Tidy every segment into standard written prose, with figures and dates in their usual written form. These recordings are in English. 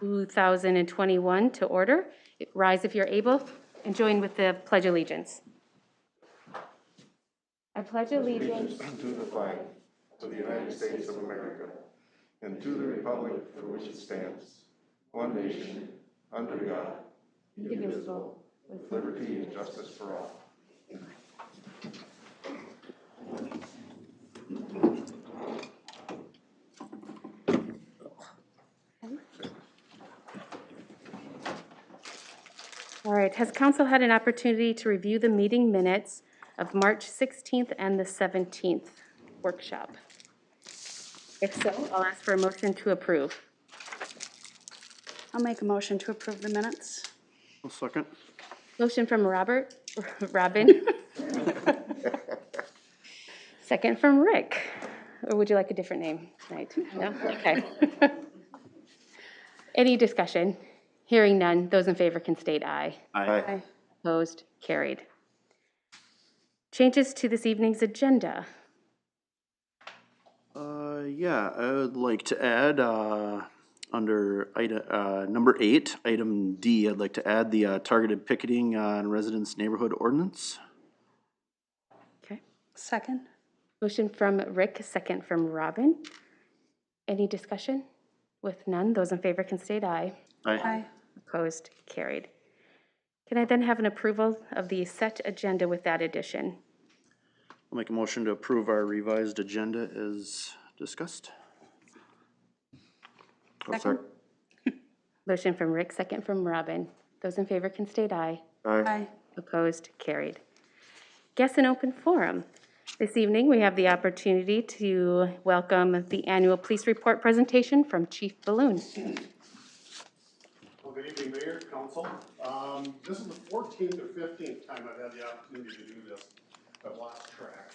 2021 to order. Rise if you're able and join with the Pledge of Allegiance. I pledge allegiance to the flag of the United States of America and to the republic for which it stands, one nation, under God, indivisible, with liberty and justice for all. All right, has council had an opportunity to review the meeting minutes of March 16th and the 17th workshop? If so, I'll ask for a motion to approve. I'll make a motion to approve the minutes. I'll second. Motion from Robin. Second from Rick. Or would you like a different name tonight? No? Okay. Any discussion? Hearing none, those in favor can state aye. Aye. Opposed? Carried. Changes to this evening's agenda. Yeah, I would like to add, under item, number 8, item D, I'd like to add the targeted picketing on residents' neighborhood ordinance. Okay. Second. Motion from Rick, second from Robin. Any discussion? With none, those in favor can state aye. Aye. Opposed? Carried. Can I then have an approval of the set agenda with that addition? I'll make a motion to approve our revised agenda as discussed. Second. Motion from Rick, second from Robin. Those in favor can state aye. Aye. Opposed? Carried. Guest and open forum. This evening, we have the opportunity to welcome the annual police report presentation from Chief Balloon. Well, good evening, Mayor, Council. This is the 14th or 15th time I've had the opportunity to do this. I've lost track.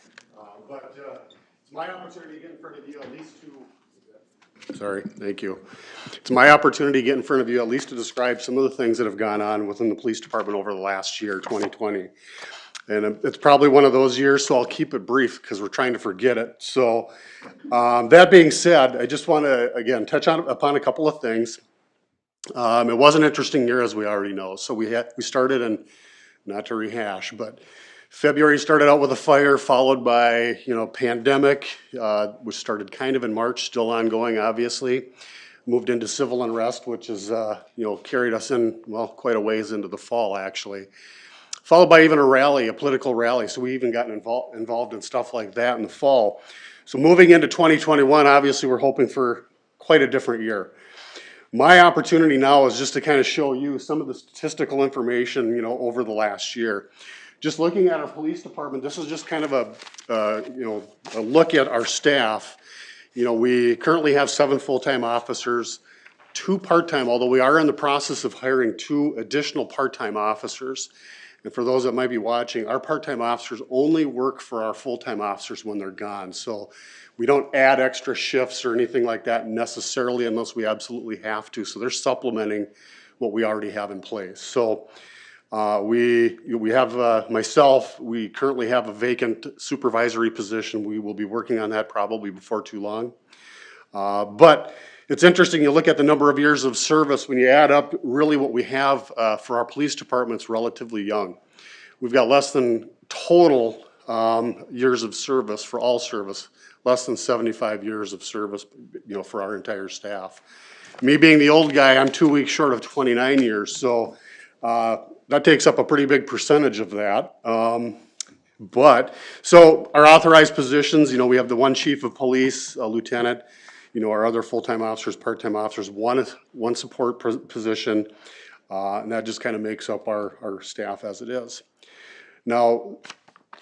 But it's my opportunity to get in front of you at least to... Sorry, thank you. It's my opportunity to get in front of you at least to describe some of the things that have gone on within the police department over the last year, 2020. And it's probably one of those years, so I'll keep it brief because we're trying to forget it. So that being said, I just want to, again, touch upon a couple of things. It was an interesting year, as we already know. So we started, and not to rehash, but February started out with a fire, followed by, pandemic, which started kind of in March, still ongoing, obviously. Moved into civil unrest, which is, carried us in, well, quite a ways into the fall, actually. Followed by even a rally, a political rally. So we even gotten involved in stuff like that in the fall. So moving into 2021, obviously we're hoping for quite a different year. My opportunity now is just to kind of show you some of the statistical information, over the last year. Just looking at our police department, this is just kind of a look at our staff. We currently have 7 full-time officers, 2 part-time, although we are in the process of hiring 2 additional part-time officers. And for those that might be watching, our part-time officers only work for our full-time officers when they're gone. So we don't add extra shifts or anything like that necessarily unless we absolutely have to. So they're supplementing what we already have in place. So we have myself, we currently have a vacant supervisory position. We will be working on that probably before too long. But it's interesting, you look at the number of years of service, when you add up really what we have for our police department's relatively young. We've got less than total years of service for all service, less than 75 years of service, for our entire staff. Me being the old guy, I'm 2 weeks short of 29 years, so that takes up a pretty big percentage of that. So our authorized positions, we have the 1 chief of police, a lieutenant, our other full-time officers, part-time officers, one support position, and that just kind of makes up our staff as it is. Now,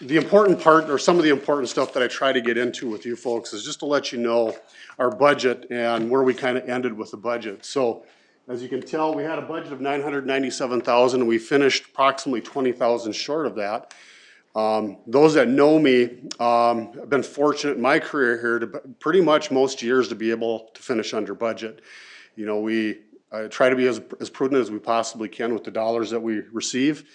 the important part, or some of the important stuff that I try to get into with you folks, is just to let you know our budget and where we kind of ended with the budget. So, as you can tell, we had a budget of $997,000, and we finished approximately $20,000 short of that. Those that know me, I've been fortunate in my career here to pretty much most years to be able to finish under budget. We try to be as prudent as we possibly can with the dollars that we receive.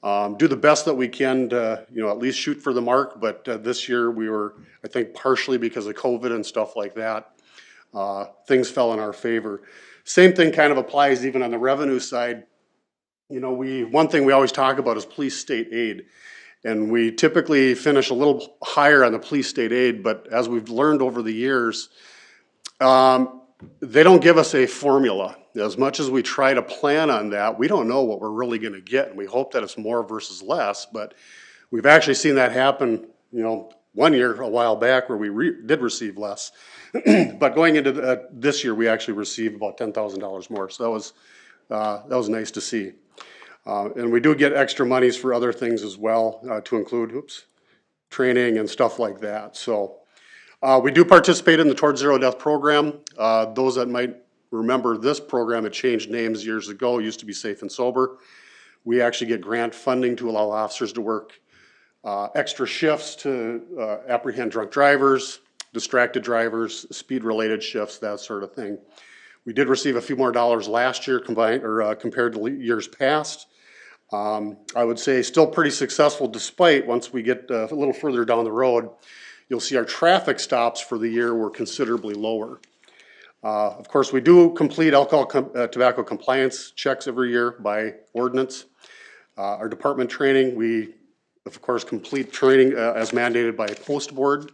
Do the best that we can to, at least shoot for the mark. But this year we were, I think partially because of COVID and stuff like that, things fell in our favor. Same thing kind of applies even on the revenue side. You know, one thing we always talk about is police state aid. And we typically finish a little higher on the police state aid, but as we've learned over the years, they don't give us a formula. As much as we try to plan on that, we don't know what we're really gonna get, and we hope that it's more versus less, but we've actually seen that happen, you know, one year a while back where we did receive less. But going into this year, we actually received about $10,000 more, so that was nice to see. And we do get extra monies for other things as well, to include, training and stuff like that. So we do participate in the Towards Zero Death program. Those that might remember this program, it changed names years ago. It used to be Safe and Sober. We actually get grant funding to allow officers to work extra shifts to apprehend drunk drivers, distracted drivers, speed-related shifts, that sort of thing. We did receive a few more dollars last year compared to years past. I would say still pretty successful despite, once we get a little further down the road, you'll see our traffic stops for the year were considerably lower. Of course, we do complete alcohol tobacco compliance checks every year by ordinance. Our department training, we of course complete training as mandated by post board.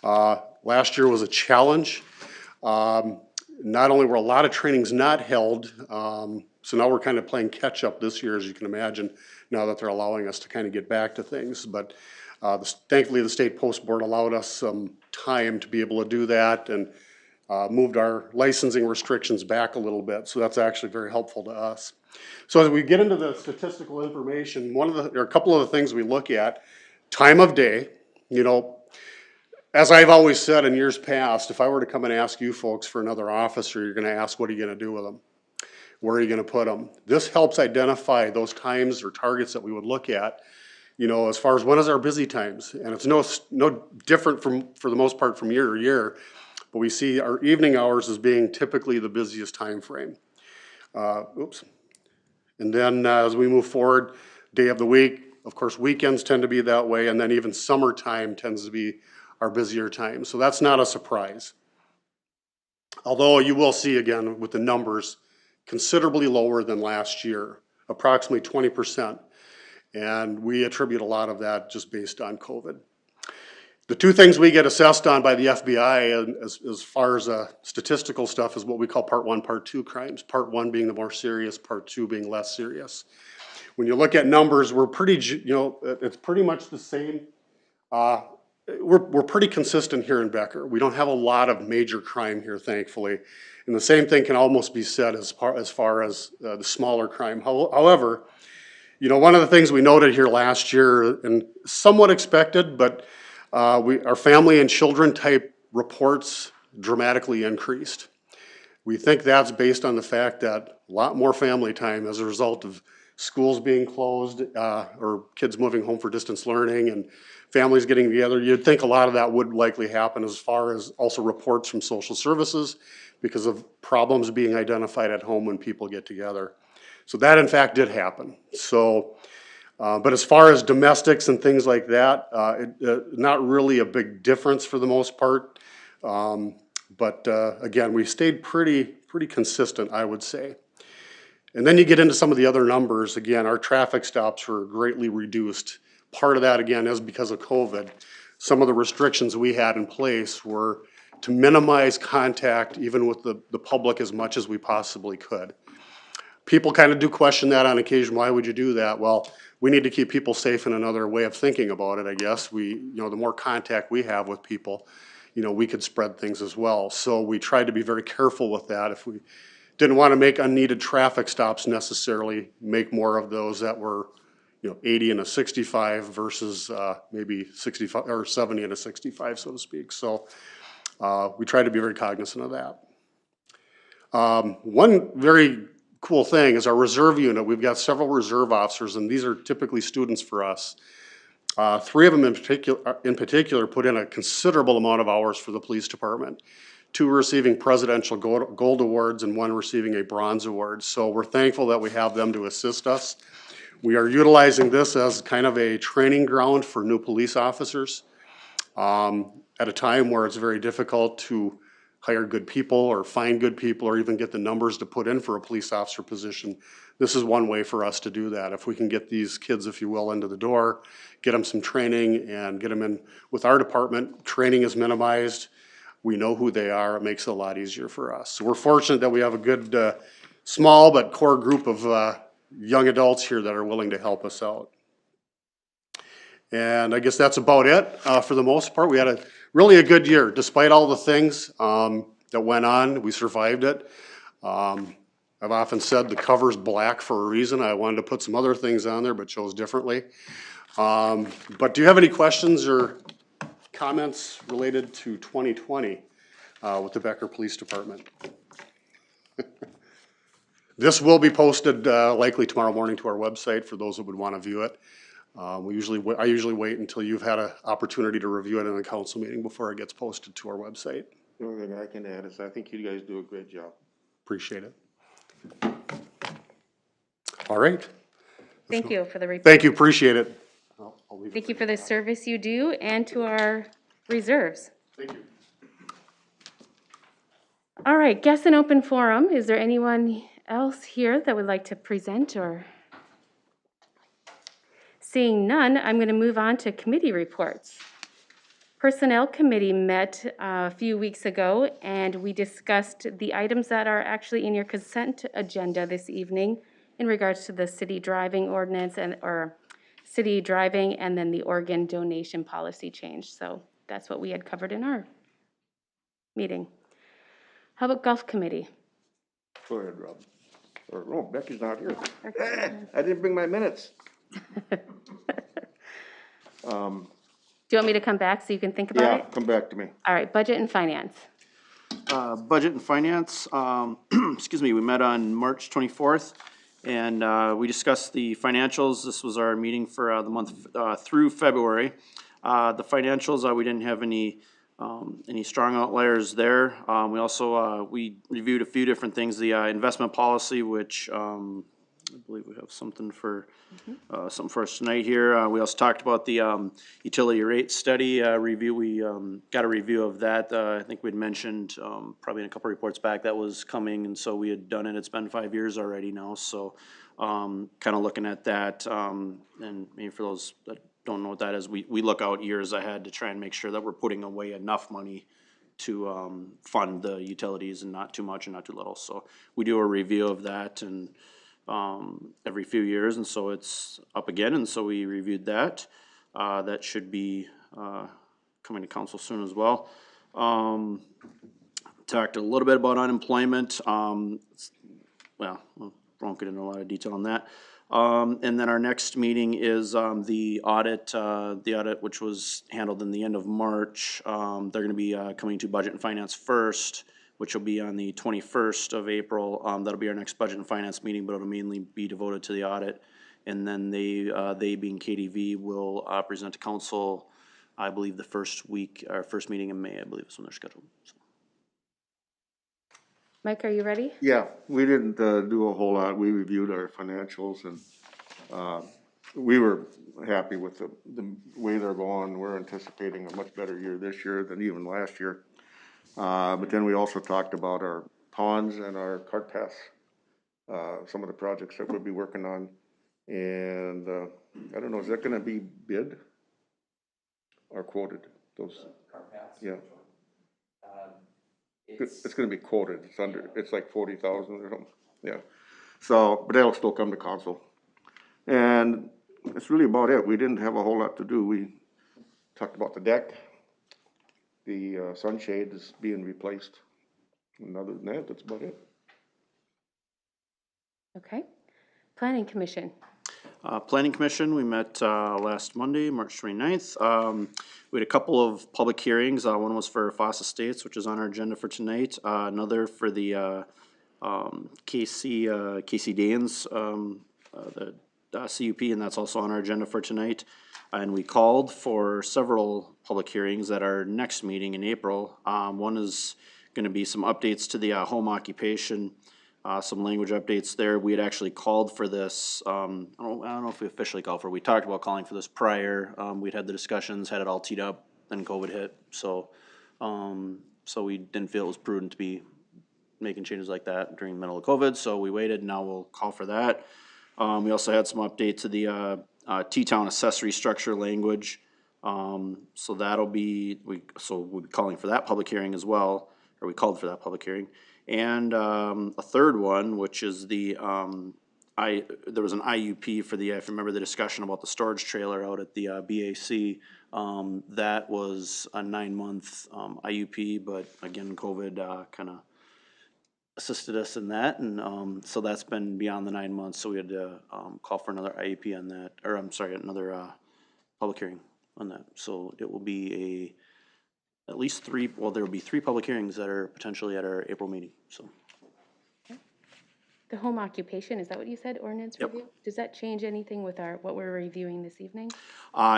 Last year was a challenge. Not only were a lot of trainings not held, so now we're kind of playing catch up this year, as you can imagine, now that they're allowing us to kind of get back to things. But thankfully the state post board allowed us some time to be able to do that, and moved our licensing restrictions back a little bit. So that's actually very helpful to us. So as we get into the statistical information, there are a couple of the things we look at. Time of day, you know, as I've always said in years past, if I were to come and ask you folks for another officer, you're gonna ask, what are you gonna do with them? Where are you gonna put them? This helps identify those times or targets that we would look at, you know, as far as when is our busy times. And it's no different for the most part from year to year, but we see our evening hours as being typically the busiest time frame. And then as we move forward, day of the week, of course, weekends tend to be that way, and then even summertime tends to be our busier time. So that's not a surprise. Although you will see again with the numbers, considerably lower than last year, approximately 20%. And we attribute a lot of that just based on COVID. The two things we get assessed on by the FBI as far as statistical stuff is what we call Part 1, Part 2 crimes. Part 1 being the more serious, Part 2 being less serious. When you look at numbers, we're pretty, you know, it's pretty much the same. We're pretty consistent here in Becker. We don't have a lot of major crime here, thankfully. And the same thing can almost be said as far as the smaller crime. However, you know, one of the things we noted here last year, and somewhat expected, but our family and children type reports dramatically increased. We think that's based on the fact that a lot more family time as a result of schools being closed or kids moving home for distance learning and families getting together. You'd think a lot of that would likely happen, as far as also reports from social services because of problems being identified at home when people get together. So that in fact did happen. So, but as far as domestics and things like that, not really a big difference for the most part. But again, we stayed pretty consistent, I would say. And then you get into some of the other numbers. Again, our traffic stops were greatly reduced. Part of that, again, is because of COVID. Some of the restrictions we had in place were to minimize contact even with the public as much as we possibly could. People kind of do question that on occasion. Why would you do that? Well, we need to keep people safe in another way of thinking about it, I guess. You know, the more contact we have with people, you know, we could spread things as well. So we tried to be very careful with that. If we didn't want to make unneeded traffic stops necessarily, make more of those that were, you know, 80 and a 65 versus maybe 65 or 70 and a 65, so to speak. So we try to be very cognizant of that. One very cool thing is our reserve unit. We've got several reserve officers, and these are typically students for us. 3 of them in particular put in a considerable amount of hours for the police department. 2 receiving presidential gold awards and 1 receiving a bronze award. So we're thankful that we have them to assist us. We are utilizing this as kind of a training ground for new police officers at a time where it's very difficult to hire good people or find good people or even get the numbers to put in for a police officer position, this is one way for us to do that. If we can get these kids, if you will, into the door, get them some training and get them in with our department, training is minimized. We know who they are. It makes it a lot easier for us. So we're fortunate that we have a good, small but core group of young adults here that are willing to help us out. And I guess that's about it for the most part. We had really a good year, despite all the things that went on. We survived it. I've often said the cover's black for a reason. I wanted to put some other things on there, but chose differently. But do you have any questions or comments related to 2020 with the Becker Police Department? This will be posted likely tomorrow morning to our website for those that would want to view it. I usually wait until you've had an opportunity to review it in a council meeting before it gets posted to our website. The only thing I can add is I think you guys do a great job. Appreciate it. All right. Thank you for the report. Thank you, appreciate it. I'll leave it Thank you for the service you do and to our reserves. Thank you. All right, guests in open forum. Is there anyone else here that would like to present or? Seeing none, I'm going to move on to committee reports. Personnel Committee met a few weeks ago, and we discussed the items that are actually in your consent agenda this evening in regards to the city driving ordinance or city driving and then the organ donation policy change. So that's what we had covered in our meeting. How about Golf Committee? Go ahead, Rob. Or, no, Becky's not here. I didn't bring my minutes. Do you want me to come back so you can think about it? Yeah, come back to me. All right, Budget and Finance. Budget and Finance, excuse me, we met on March 24th, and we discussed the financials. This was our meeting for the month through February. The financials, we didn't have any strong outliers there. We also, we reviewed a few different things, the investment policy, which I believe we have something for us tonight here. We also talked about the utility rate study review. We got a review of that. I think we'd mentioned probably in a couple reports back that was coming, and so we had done it. It's been 5 years already now, so kind of looking at that. And maybe for those that don't know what that is, we look out years ahead to try and make sure that we're putting away enough money to fund the utilities and not too much and not too little. So we do a review of that and every few years, and so it's up again, and so we reviewed that. That should be coming to council soon as well. Talked a little bit about unemployment. Well, we won't get into a lot of detail on that. And then our next meeting is the audit which was handled in the end of March. They're going to be coming to Budget and Finance first, which will be on the 21st of April. That'll be our next Budget and Finance meeting, but it'll mainly be devoted to the audit. And then they being KDV, will present to council, I believe the first meeting in May, I believe is when they're scheduled. So. Mike, are you ready? Yeah, we didn't do a whole lot. We reviewed our financials and we were happy with the way they're going. We're anticipating a much better year this year than even last year. But then we also talked about our ponds and our cart paths, some of the projects that we'll be working on. And I don't know, is that gonna be bid or quoted, those? Cart paths? Yeah. It's gonna be quoted, it's like 40,000 or something, yeah. So, but that'll still come to council. And that's really about it. We didn't have a whole lot to do. We talked about the deck. The sunshade is being replaced. And other than that, that's about it. Okay. Planning Commission. Planning Commission, we met last Monday, March 29th. We had a couple of public hearings. One was for Foss Estates, which is on our agenda for tonight. Another for the Casey Danes, the CUP, and that's also on our agenda for tonight. And we called for several public hearings at our next meeting in April. One is going to be some updates to the home occupation, some language updates there. We had actually called for this. I don't know if we officially called for it. We talked about calling for this prior. We'd had the discussions, had it all teed up, then COVID hit. So So we didn't feel it was prudent to be making changes like that during the middle of COVID, so we waited, now we'll call for that. We also had some update to the T-Town accessory structure language. So that'll be, we'll be calling for that public hearing as well, or we called for that public hearing. And a third one, which is the, there was an IUP for the, if you remember the discussion about the storage trailer out at the BAC. That was a 9-month IUP, but again, COVID kinda assisted us in that, and so that's been beyond the 9 months, so we had to call for another IEP on that, or I'm sorry, another public hearing on that. So it will be at least 3, well, there will be 3 public hearings that are potentially at our April meeting, so. The home occupation, is that what you said, ordinance Yep. review? Does that change anything with what we're reviewing this evening?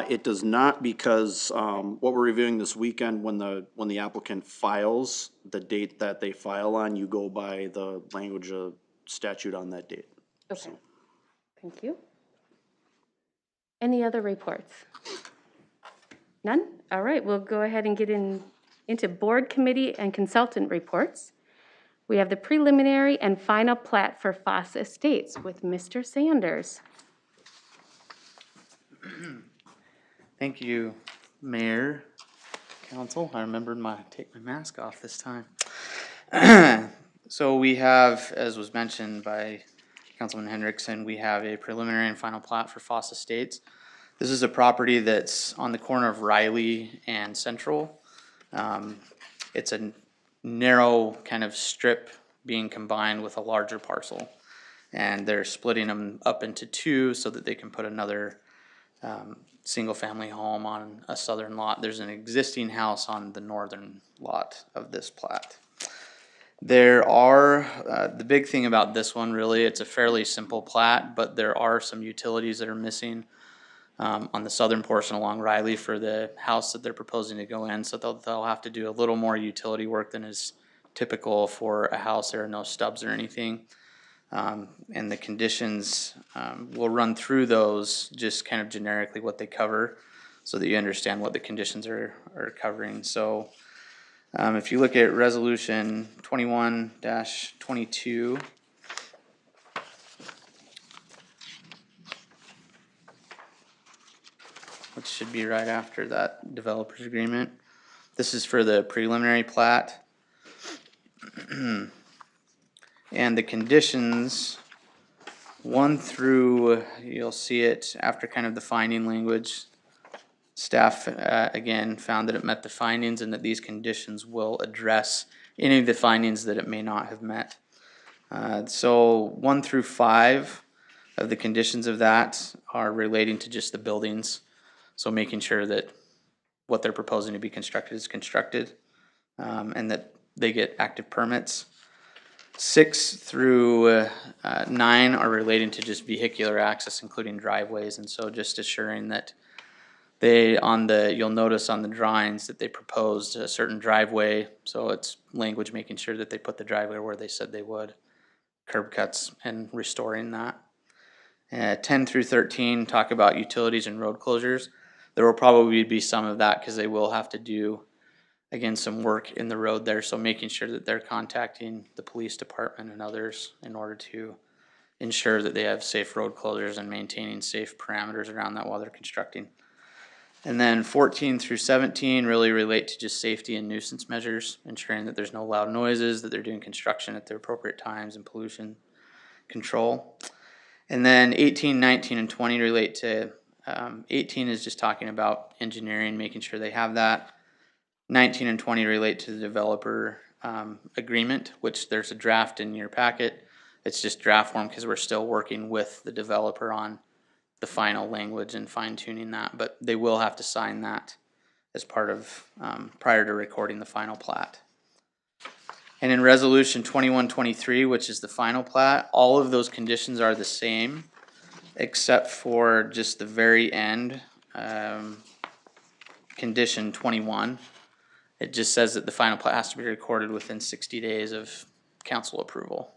It does not, because what we're reviewing this weekend, when the applicant files, the date that they file on, you go by the language of statute on that date. Okay, thank you. Any other reports? None? All right, we'll go ahead and get into board, committee, and consultant reports. We have the preliminary and final plat for Foss Estates with Mr. Sanders. Thank you, Mayor, Council. I remembered take my mask off this time. So we have, as was mentioned by Councilman Hendrickson, we have a preliminary and final plat for Foss Estates. This is a property that's on the corner of Riley and Central. It's a narrow kind of strip being combined with a larger parcel. And they're splitting them up into 2 so that they can put another single-family home on a southern lot. There's an existing house on the northern lot of this plat. There are, the big thing about this one really, it's a fairly simple plat, but there are some utilities that are missing on the southern portion along Riley for the house that they're proposing to go in. So they'll have to do a little more utility work than is typical for a house. There are no stubs or anything. And the conditions, we'll run through those just kind of generically what they cover so that you understand what the conditions are covering. So if you look at resolution 21-22, which should be right after that developer's agreement. This is for the preliminary plat. And the conditions 1 through, you'll see it after kind of the finding language. Staff, again, found that it met the findings and that these conditions will address any of the findings that it may not have met. So 1 through 5 of the conditions of that are relating to just the buildings. So making sure that what they're proposing to be constructed is constructed, and that they get active permits. 6 through 9 are relating to just vehicular access, including driveways, and so just assuring that you'll notice on the drawings that they proposed a certain driveway, so it's language making sure that they put the driveway where they said they would, curb cuts and restoring that. 10 through 13 talk about utilities and road closures. There will probably be some of that because they will have to do, again, some work in the road there, so making sure that they're contacting the police department and others in order to ensure that they have safe road closures and maintaining safe parameters around that while they're constructing. And then 14 through 17 really relate to just safety and nuisance measures, ensuring that there's no loud noises, that they're doing construction at the appropriate times, and pollution control. And then 18, 19, and 20 relate to, 18 is just talking about engineering, making sure they have that. 19 and 20 relate to the developer agreement, which there's a draft in your packet. It's just draft form because we're still working with the developer on the final language and fine tuning that, but they will have to sign that as part of, prior to recording the final plat. And in resolution 2123, which is the final plat, all of those conditions are the same, except for just the very end, condition 21. It just says that the final plat has to be recorded within 60 days of council approval.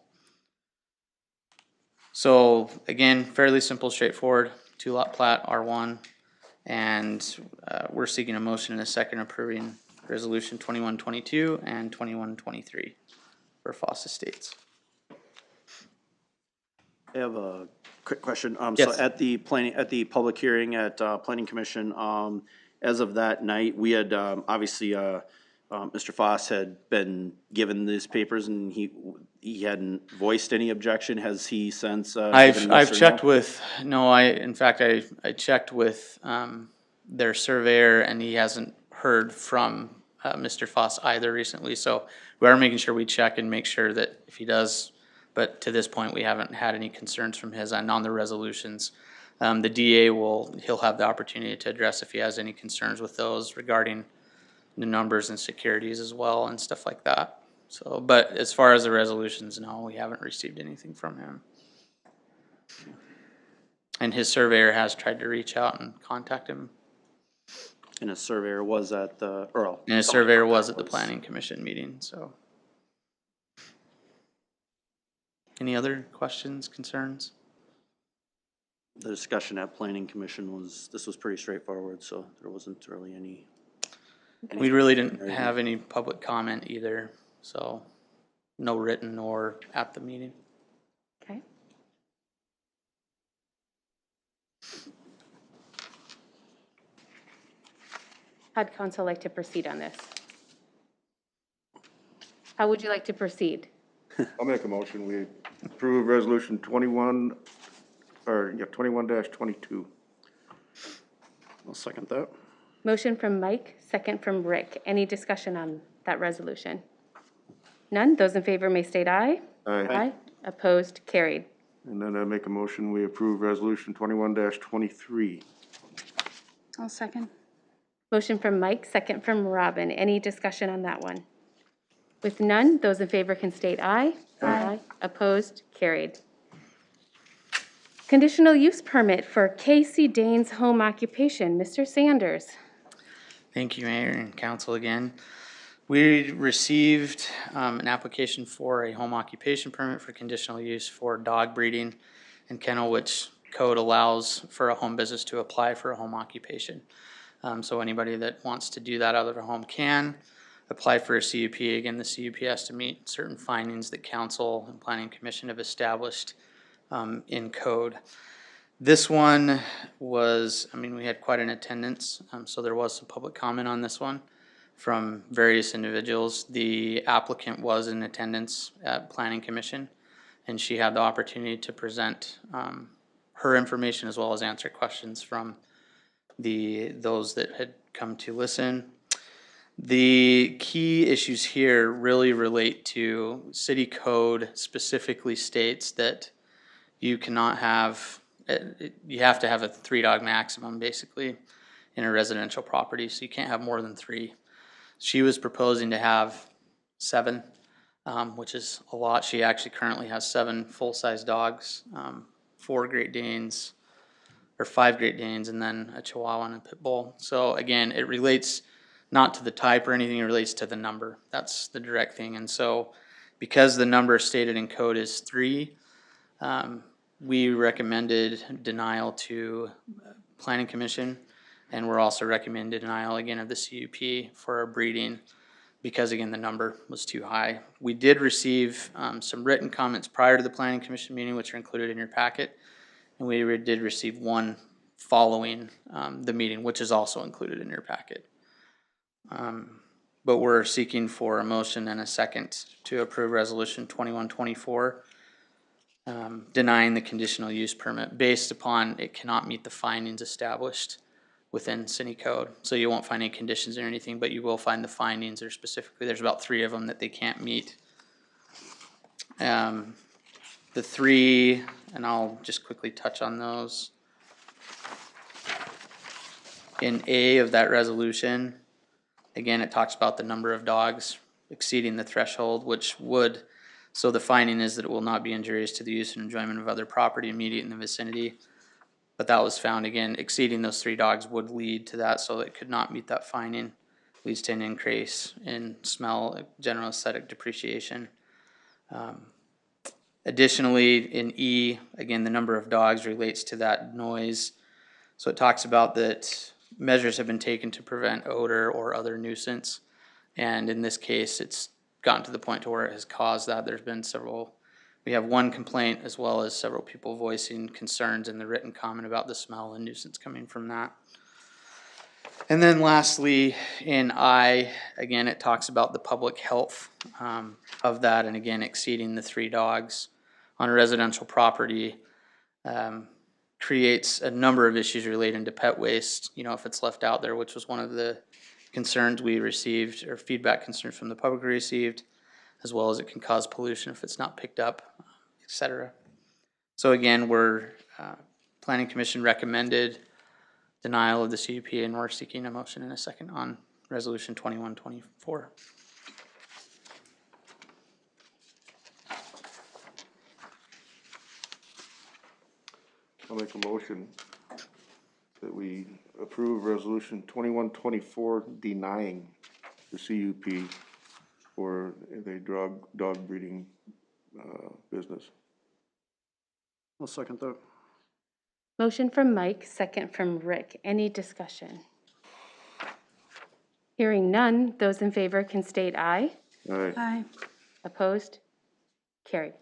So again, fairly simple, straightforward, 2-lot plat, R1, and we're seeking a motion in a second approving Resolution 2122 and 2123 for Foss Estates. I have a quick question. So Yes. at the public hearing at, Planning Commission, as of that night, we had, obviously, Mr. Foss had been given these papers and he hadn't voiced any objection. Has he since, given yes I've or checked no? with, no, in fact, I checked with, their surveyor and he hasn't heard from, Mr. Foss either recently, so we are making sure we check and make sure that if he does, but to this point, we haven't had any concerns from his end on the resolutions. The DA he'll have the opportunity to address if he has any concerns with those regarding the numbers and securities as well and stuff like that. So, but as far as the resolutions, no, we haven't received anything from him. And his surveyor has tried to reach out and contact him. And a surveyor was at the, or. And his surveyor was at the planning commission meeting, so. Any other questions, concerns? The discussion at Planning Commission this was pretty straightforward, so there wasn't really any. We really didn't have any public comment either, so no written or at the meeting. Okay. How'd council like to proceed on this? How would you like to proceed? I'll make a motion, we approve resolution 21-22. I'll second that. Motion from Mike, second from Rick. Any discussion on that resolution? None? Those in favor may state aye. Aye. Opposed? Carried. And then I make a motion, we approve resolution 21-23. I'll second. Motion from Mike, second from Robin. Any discussion on that one? With none, those in favor can state aye. Aye. Opposed? Carried. Conditional use permit for Casey Dane's home occupation. Mr. Sanders. Thank you, Mayor and Council again. We received an application for a home occupation permit for conditional use for dog breeding and kennel, which code allows for a home business to apply for a home occupation. So anybody that wants to do that out of their home can apply for a CUP. Again, the CUP has to meet certain findings that Council and Planning Commission have established in code. This one was, we had quite an attendance, so there was some public comment on this one from various individuals. The applicant was in attendance at Planning Commission, and she had the opportunity to present her information as well as answer questions from those that had come to listen. The key issues here really relate to city code specifically states that you cannot have, you have to have a 3-dog maximum basically in a residential property, so you can't have more than 3. She was proposing to have 7, which is a lot. She actually currently has 7 full-size dogs, 4 Great Danes, or 5 Great Danes, and then a Chihuahua and a Pit Bull. So again, it relates not to the type or anything, it relates to the number. That's the direct thing. And so because the number stated in code is 3, we recommended denial to Planning Commission, and we're also recommending denial again of the CUP for our breeding because again, the number was too high. We did receive some written comments prior to the Planning Commission meeting, which are included in your packet. And we did receive one following the meeting, which is also included in your packet. But we're seeking for a motion and a second to approve resolution 2124, denying the conditional use permit based upon it cannot meet the findings established within city code. So you won't find any conditions or anything, but you will find the findings, or specifically there's about 3 of them that they can't meet. The 3, and I'll just quickly touch on those. In A of that resolution, again, it talks about the number of dogs exceeding the threshold, which would, so the finding is that it will not be injurious to the use and enjoyment of other property immediate in the vicinity. But that was found, again, exceeding those 3 dogs would lead to that, so it could not meet that finding. Leads to an increase in smell, general aesthetic depreciation. Additionally, in E, again, the number of dogs relates to that noise. So it talks about that measures have been taken to prevent odor or other nuisance. And in this case, it's gotten to the point to where it has caused that. There's been we have one complaint as well as several people voicing concerns in the written comment about the smell and nuisance coming from that. And then lastly, in I, again, it talks about the public health of that, and again, exceeding the 3 dogs on a residential property creates a number of issues relating to pet waste, if it's left out there, which was one of the concerns we received, or feedback concerns from the public received, as well as it can cause pollution if it's not picked up, etc. So again, Planning Commission recommended denial of the CUP, and we're seeking a motion in a second on Resolution 2124. I'll make a motion that we approve Resolution 2124 denying the CUP for the dog breeding business. I'll second that. Motion from Mike, second from Rick. Any discussion? Hearing none, those in favor can state aye. Aye. Aye. Opposed? Carried.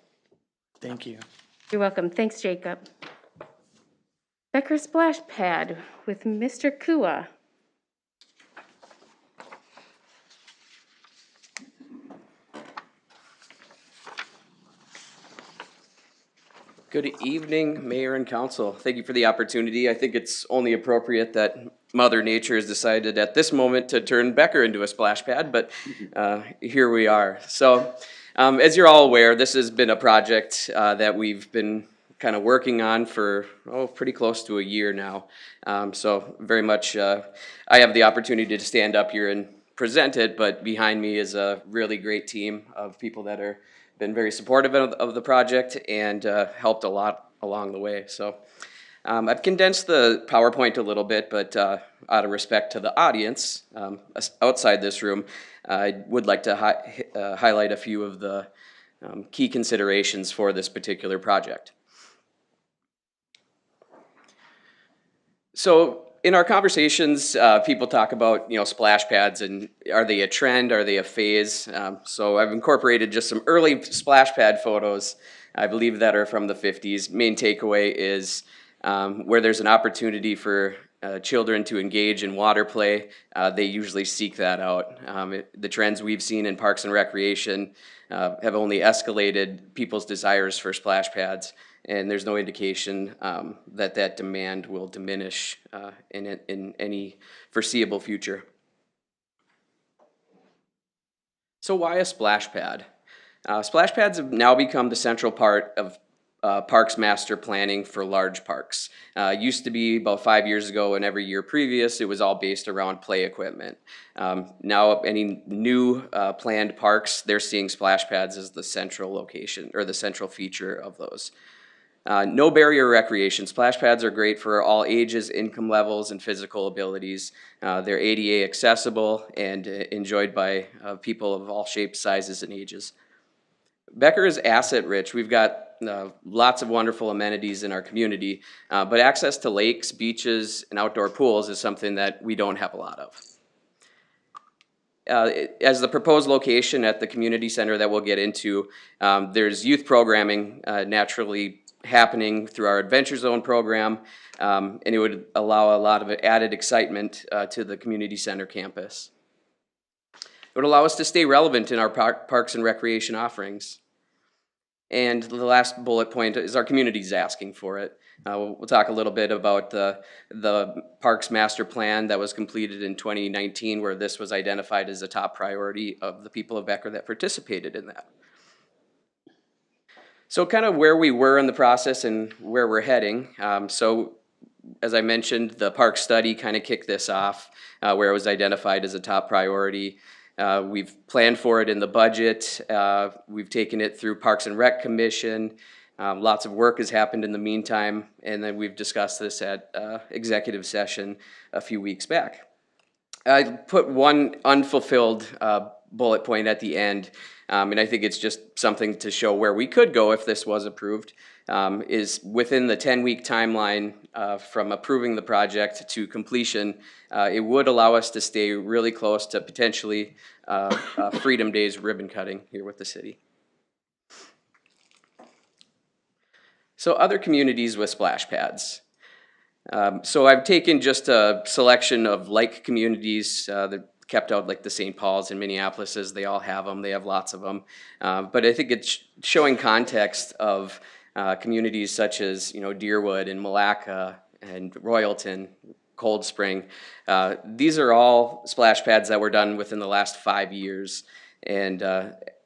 Thank you. You're welcome. Thanks, Jacob. Becker Splash Pad with Mr. Kua. Good evening, Mayor and Council. Thank you for the opportunity. I think it's only appropriate that Mother Nature has decided at this moment to turn Becker into a splash pad, but here we are. So, as you're all aware, this has been a project that we've been kind of working on for, pretty close to a year now. So very much, I have the opportunity to stand up here and present it, but behind me is a really great team of people that are been very supportive of the project and helped a lot along the way. So I've condensed the PowerPoint a little bit, but out of respect to the audience outside this room, I would like to highlight a few of the key considerations for this particular project. So in our conversations, people talk about, splash pads, and are they a trend? Are they a phase? So I've incorporated just some early splash pad photos, I believe, that are from the 50s. Main takeaway is where there's an opportunity for children to engage in water play, they usually seek that out. The trends we've seen in parks and recreation have only escalated people's desires for splash pads, and there's no indication that demand will diminish in any foreseeable future. So why a splash pad? Splash pads have now become the central part of parks master planning for large parks. Used to be about 5 years ago, and every year previous, it was all based around play equipment. Now, any new planned parks, they're seeing splash pads as the central location, or the central feature of those. No barrier recreation. Splash pads are great for all ages, income levels, and physical abilities. They're ADA accessible and enjoyed by people of all shapes, sizes, and ages. Becker is asset rich. We've got lots of wonderful amenities in our community, but access to lakes, beaches, and outdoor pools is something that we don't have a lot of. As the proposed location at the community center that we'll get into, there's youth programming naturally happening through our Adventure Zone program, and it would allow a lot of added excitement to the community center campus. It would allow us to stay relevant in our parks and recreation offerings. And the last bullet point is our community's asking for it. We'll talk a little bit about the Parks Master Plan that was completed in 2019, where this was identified as a top priority of the people of Becker that participated in that. So kind of where we were in the process and where we're heading. So as I mentioned, the park study kind of kicked this off, where it was identified as a top priority. We've planned for it in the budget. We've taken it through Parks and Rec Commission. Lots of work has happened in the meantime, and then we've discussed this at executive session a few weeks back. I put one unfulfilled bullet point at the end, and I think it's just something to show where we could go if this was approved, is within the 10-week timeline from approving the project to completion, it would allow us to stay really close to potentially Freedom Days ribbon cutting here with the city. So other communities with splash pads. So I've taken just a selection of like communities that kept out, like the St. Paul's and Minneapolis. They all have them. They have lots of them. But I think it's showing context of communities such as, you know, Deerwood and Malacca and Royalton, Cold Spring. These are all splash pads that were done within the last 5 years, and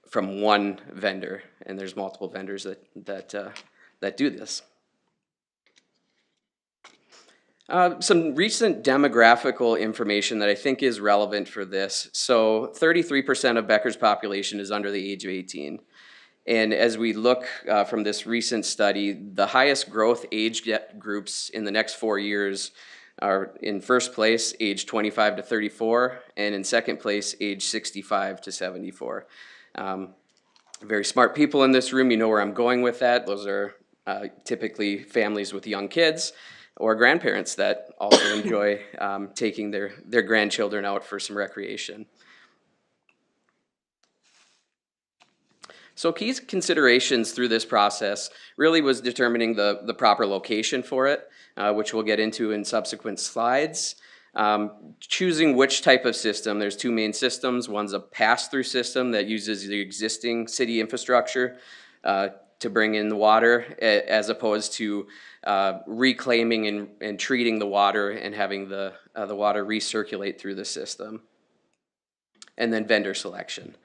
from one vendor. And there's multiple vendors that do this. Some recent demographical information that I think is relevant for this. So 33% of Becker's population is under the age of 18. And as we look from this recent study, the highest growth age groups in the next 4 years are in first place, age 25 to 34, and in second place, age 65 to 74. Very smart people in this room, you know where I'm going with that. Those are typically families with young kids or grandparents that also enjoy taking their grandchildren out for some recreation. So key considerations through this process really was determining the proper location for it, which we'll get into in subsequent slides. Choosing which type of system. There's two main systems. One's a pass-through system that uses the existing city infrastructure to bring in the water, as opposed to reclaiming and treating the water and having the water recirculate through the system. And then vendor selection.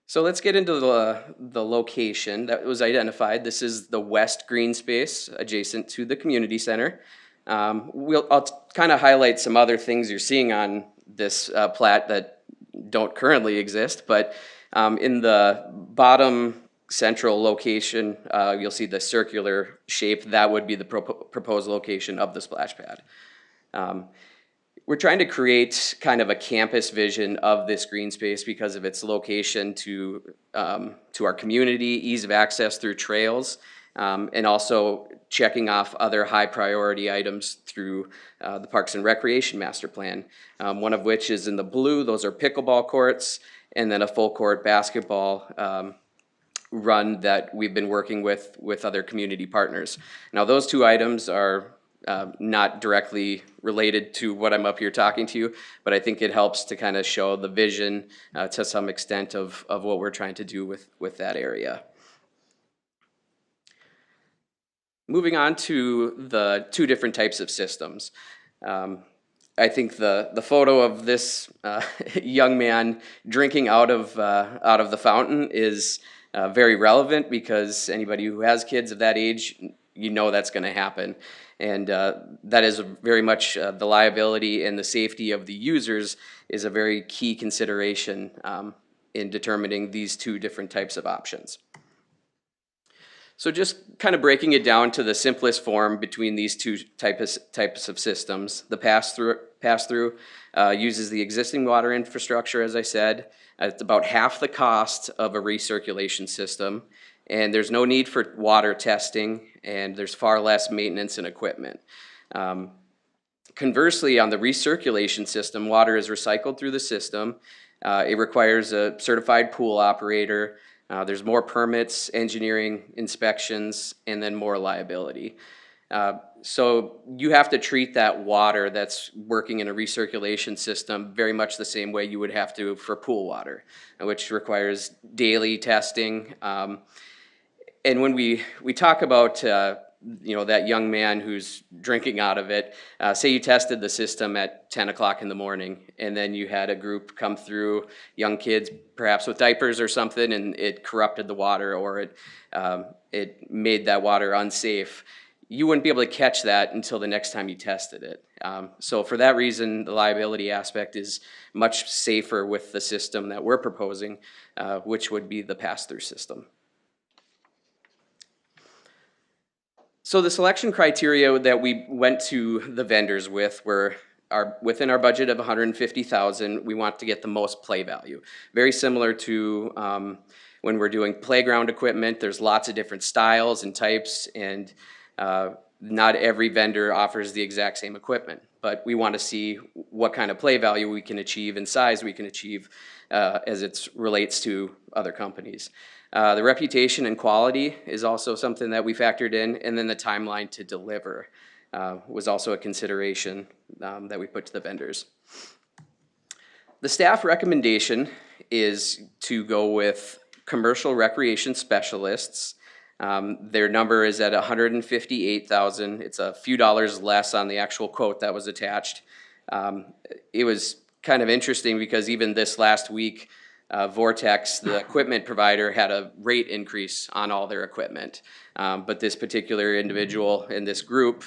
So let's get into the location that was identified. This is the west green space adjacent to the community center. I'll kind of highlight some other things you're seeing on this plat that don't currently exist, but in the bottom central location, you'll see the circular shape. That would be the proposed location of the splash pad. We're trying to create kind of a campus vision of this green space because of its location to our community, ease of access through trails, and also checking off other high priority items through the Parks and Recreation Master Plan. One of which is in the blue. Those are pickleball courts, and then a full court basketball run that we've been working with other community partners. Now those two items are not directly related to what I'm up here talking to you, but I think it helps to kind of show the vision to some extent of what we're trying to do with that area. Moving on to the two different types of systems. I think the photo of this young man drinking out of the fountain is very relevant, because anybody who has kids of that age, you know that's going to happen. And that is very much the liability and the safety of the users is a very key consideration in determining these two different types of options. So just kind of breaking it down to the simplest form between these two types of systems. The pass-through uses the existing water infrastructure, as I said. It's about half the cost of a recirculation system, and there's no need for water testing, and there's far less maintenance and equipment. Conversely, on the recirculation system, water is recycled through the system. It requires a certified pool operator. There's more permits, engineering, inspections, and then more liability. So you have to treat that water that's working in a recirculation system very much the same way you would have to for pool water, which requires daily testing. And when we talk about that young man who's drinking out of it, say you tested the system at 10 o'clock in the morning, and then you had a group come through, young kids perhaps with diapers or something, and it corrupted the water, or it made that water unsafe. You wouldn't be able to catch that until the next time you tested it. So for that reason, the liability aspect is much safer with the system that we're proposing, which would be the pass-through system. So the selection criteria that we went to the vendors with were within our budget of 150,000, we want to get the most play value. Very similar to when we're doing playground equipment, there's lots of different styles and types, and not every vendor offers the exact same equipment. But we want to see what kind of play value we can achieve and size we can achieve as it relates to other companies. The reputation and quality is also something that we factored in, and then the timeline to deliver was also a consideration that we put to the vendors. The staff recommendation is to go with commercial recreation specialists. Their number is at 158,000. It's a few dollars less on the actual quote that was attached. It was kind of interesting because even this last week, Vortex, the equipment provider, had a rate increase on all their equipment. But this particular individual in this group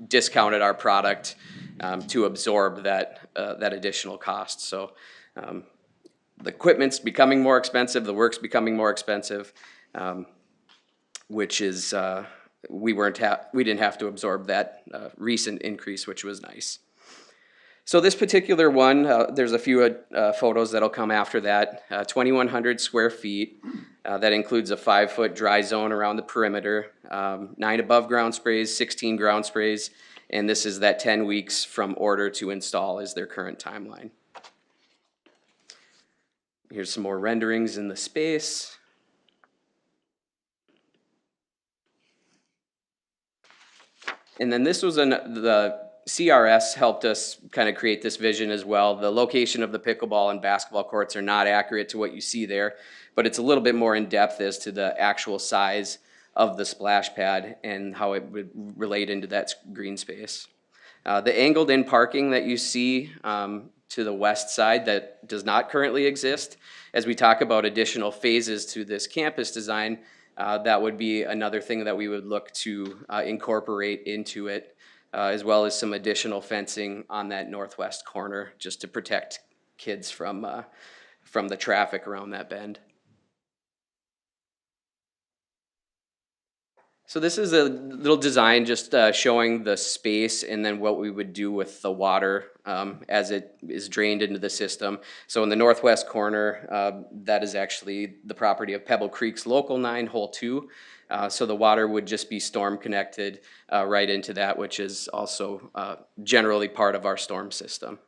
discounted our product to absorb that additional cost. So the equipment's becoming more expensive, the work's becoming more expensive, which is we didn't have to absorb that recent increase, which was nice. So this particular one, there's a few photos that'll come after that. 2,100 square feet. That includes a 5-foot dry zone around the perimeter, 9 above ground sprays, 16 ground sprays, and this is that 10 weeks from order to install is their current timeline. Here's some more renderings in the space. And then this was the CRS helped us kind of create this vision as well. The location of the pickleball and basketball courts are not accurate to what you see there, but it's a little bit more in depth as to the actual size of the splash pad and how it would relate into that green space. The angled in parking that you see to the west side that does not currently exist, as we talk about additional phases to this campus design, that would be another thing that we would look to incorporate into it. As well as some additional fencing on that northwest corner just to protect kids from the traffic around that bend. So this is a little design just showing the space and then what we would do with the water as it is drained into the system. So in the northwest corner, that is actually the property of Pebble Creek's Local 9, Hole 2. So the water would just be storm connected right into that, which is also generally part of our storm system.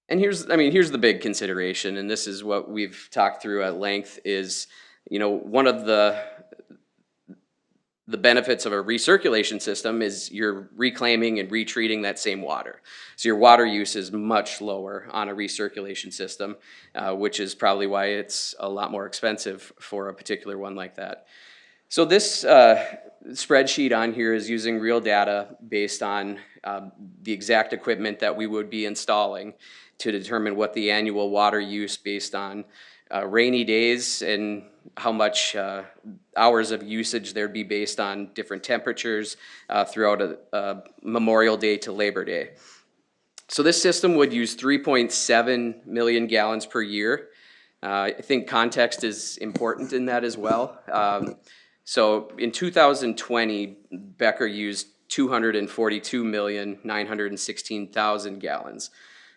And here's the big consideration, and this is what we've talked through at length is, one of the benefits of a recirculation system is you're reclaiming and retreating that same water. So your water use is much lower on a recirculation system, which is probably why it's a lot more expensive for a particular one like that. So this spreadsheet on here is using real data based on the exact equipment that we would be installing to determine what the annual water use based on rainy days and how much hours of usage there'd be based on different temperatures throughout a Memorial Day to Labor Day. So this system would use 3.7 million gallons per year. I think context is important in that as well. So in 2020, Becker used 242,916,000 gallons.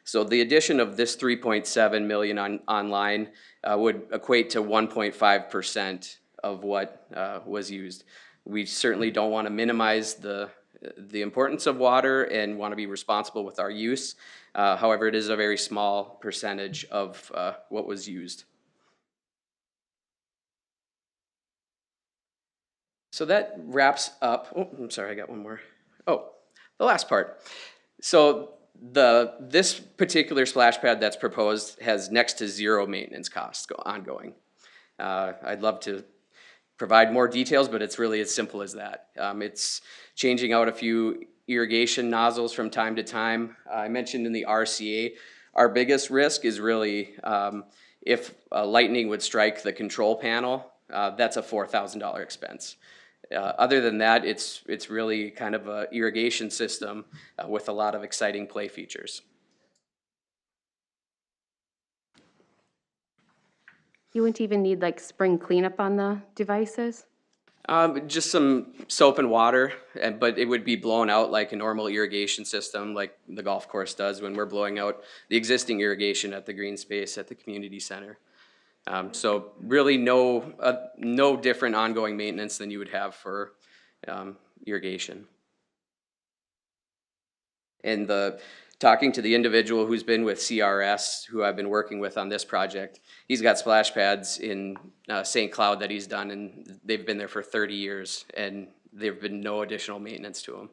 So the addition of this 3.7 million online would equate to 1.5% of what was used. We certainly don't want to minimize the importance of water and want to be responsible with our use. However, it is a very small percentage of what was used. So that wraps up, oh, I'm sorry, I got one more. Oh, the last part. So this particular splash pad that's proposed has next to zero maintenance costs ongoing. I'd love to provide more details, but it's really as simple as that. It's changing out a few irrigation nozzles from time to time. I mentioned in the RCA, our biggest risk is really if lightning would strike the control panel, that's a $4,000 expense. Other than that, it's really kind of an irrigation system with a lot of exciting play features. You wouldn't even need like spring cleanup on the devices? Just some soap and water, but it would be blown out like a normal irrigation system, like the golf course does when we're blowing out the existing irrigation at the green space at the community center. So really no different ongoing maintenance than you would have for irrigation. And talking to the individual who's been with CRS, who I've been working with on this project, he's got splash pads in St. Cloud that he's done, and they've been there for 30 years, and there've been no additional maintenance to them.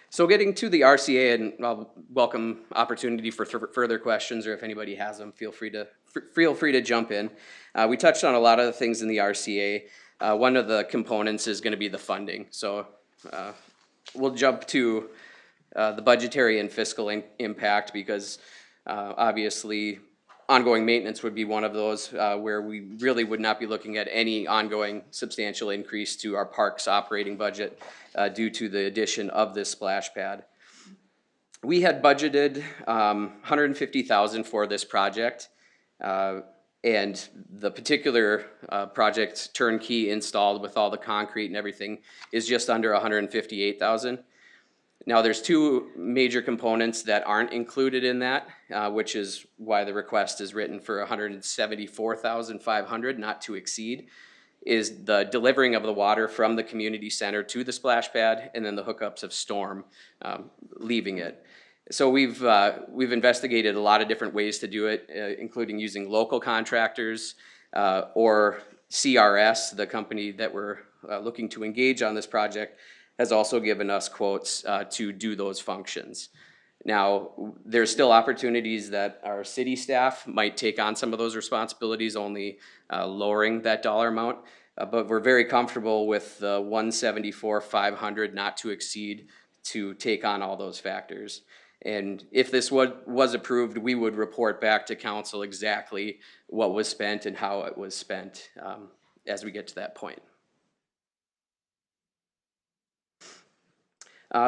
So getting to the RCA, and I'll welcome opportunity for further questions, or if anybody has them, feel free to jump in. We touched on a lot of the things in the RCA. One of the components is going to be the funding. So we'll jump to the budgetary and fiscal impact, because obviously ongoing maintenance would be one of those where we really would not be looking at any ongoing substantial increase to our parks operating budget due to the addition of this splash pad. We had budgeted $150,000 for this project, and the particular project turnkey installed with all the concrete and everything is just under $158,000. Now, there's two major components that aren't included in that, which is why the request is written for $174,500, not to exceed, is the delivering of the water from the community center to the splash pad, and then the hookups of storm leaving it. So we've investigated a lot of different ways to do it, including using local contractors or CRS, the company that we're looking to engage on this project, has also given us quotes to do those functions. Now, there's still opportunities that our city staff might take on some of those responsibilities, only lowering that dollar amount, but we're very comfortable with the $174,500 not to exceed to take on all those factors. And if this was approved, we would report back to council exactly what was spent and how it was spent as we get to that point.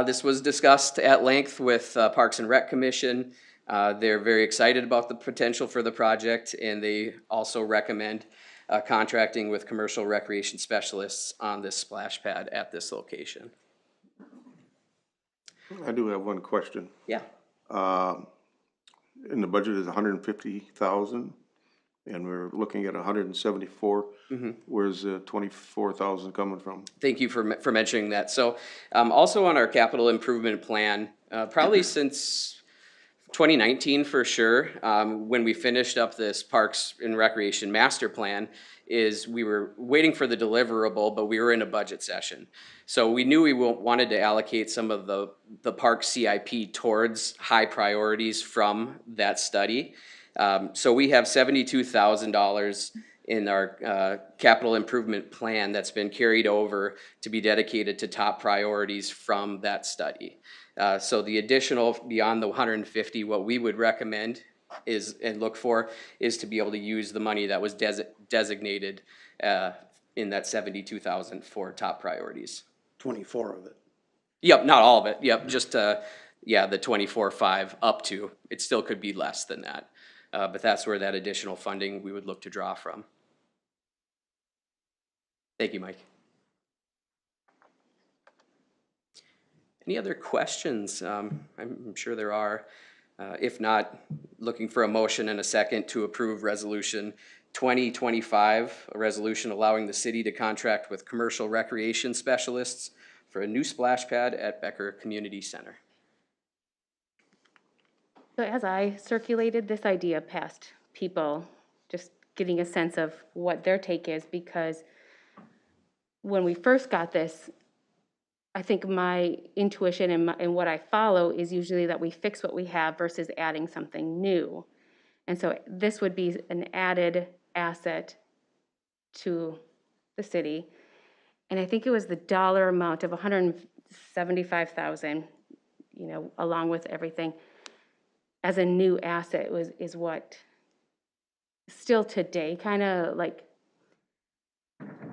This was discussed at length with Parks and Rec Commission. They're very excited about the potential for the project, and they also recommend contracting with commercial recreation specialists on this splash pad at this location. I do have one question. Yeah. In the budget is 150,000, and we're looking at 174. Where's the 24,000 coming from? Thank you for mentioning that. So also on our capital improvement plan, probably since 2019 for sure, when we finished up this Parks and Recreation Master Plan, is we were waiting for the deliverable, but we were in a budget session. So we knew we wanted to allocate some of the park CIP towards high priorities from that study. So we have $72,000 in our capital improvement plan that's been carried over to be dedicated to top priorities from that study. So the additional beyond the 150, what we would recommend is and look for is to be able to use the money that was designated in that 72,000 for top priorities. 24 of it. Yep, not all of it. Yep, just yeah, the 24.5 up to. It still could be less than that, but that's where that additional funding we would look to draw from. Thank you, Mike. Any other questions? I'm sure there are. If not, looking for a motion and a second to approve Resolution 2025, a resolution allowing the city to contract with commercial recreation specialists for a new splash pad at Becker Community Center. So as I circulated this idea past people, just getting a sense of what their take is, because when we first got this, I think my intuition and what I follow is usually that we fix what we have versus adding something new. And so this would be an added asset to the city. And I think it was the dollar amount of $175,000, you know, along with everything, as a new asset is what still today kind of like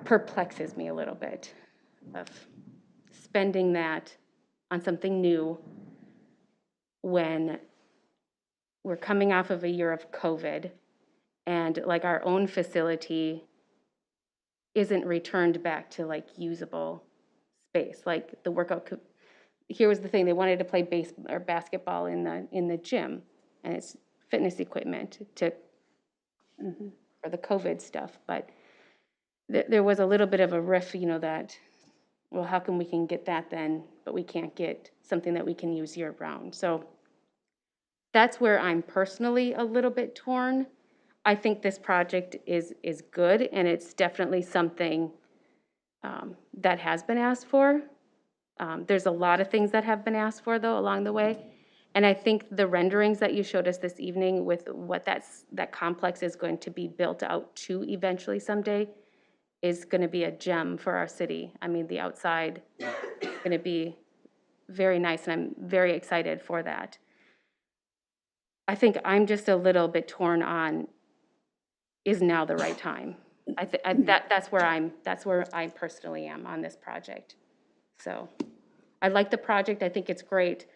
perplexes me a little bit, of spending that on something new when we're coming off of a year of COVID and like our own facility isn't returned back to like usable space, like the here was the thing, they wanted to play basketball in the gym, and it's fitness equipment for the COVID stuff, but there was a little bit of a riff, that, well, how come we can get that then, but we can't get something that we can use year round? So that's where I'm personally a little bit torn. I think this project is good, and it's definitely something that has been asked for. There's a lot of things that have been asked for, though, along the way. And I think the renderings that you showed us this evening with what that complex is going to be built out to eventually someday is going to be a gem for our city. I mean, the outside is going to be very nice, and I'm very excited for that. I think I'm just a little bit torn on, is now the right time? That's where I personally am on this project. So I like the project. I think it's great.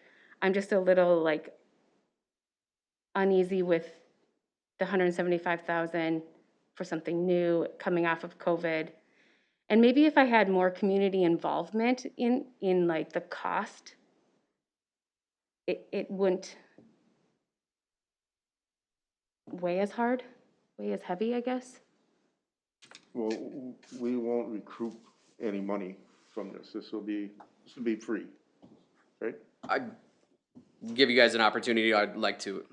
I'm just a little like uneasy with the $175,000 for something new coming off of COVID. And maybe if I had more community involvement in like the cost, it wouldn't weigh as heavy, I guess. Well, we won't recoup any money from this. This will be free, right? I give you guys an opportunity. I'd like to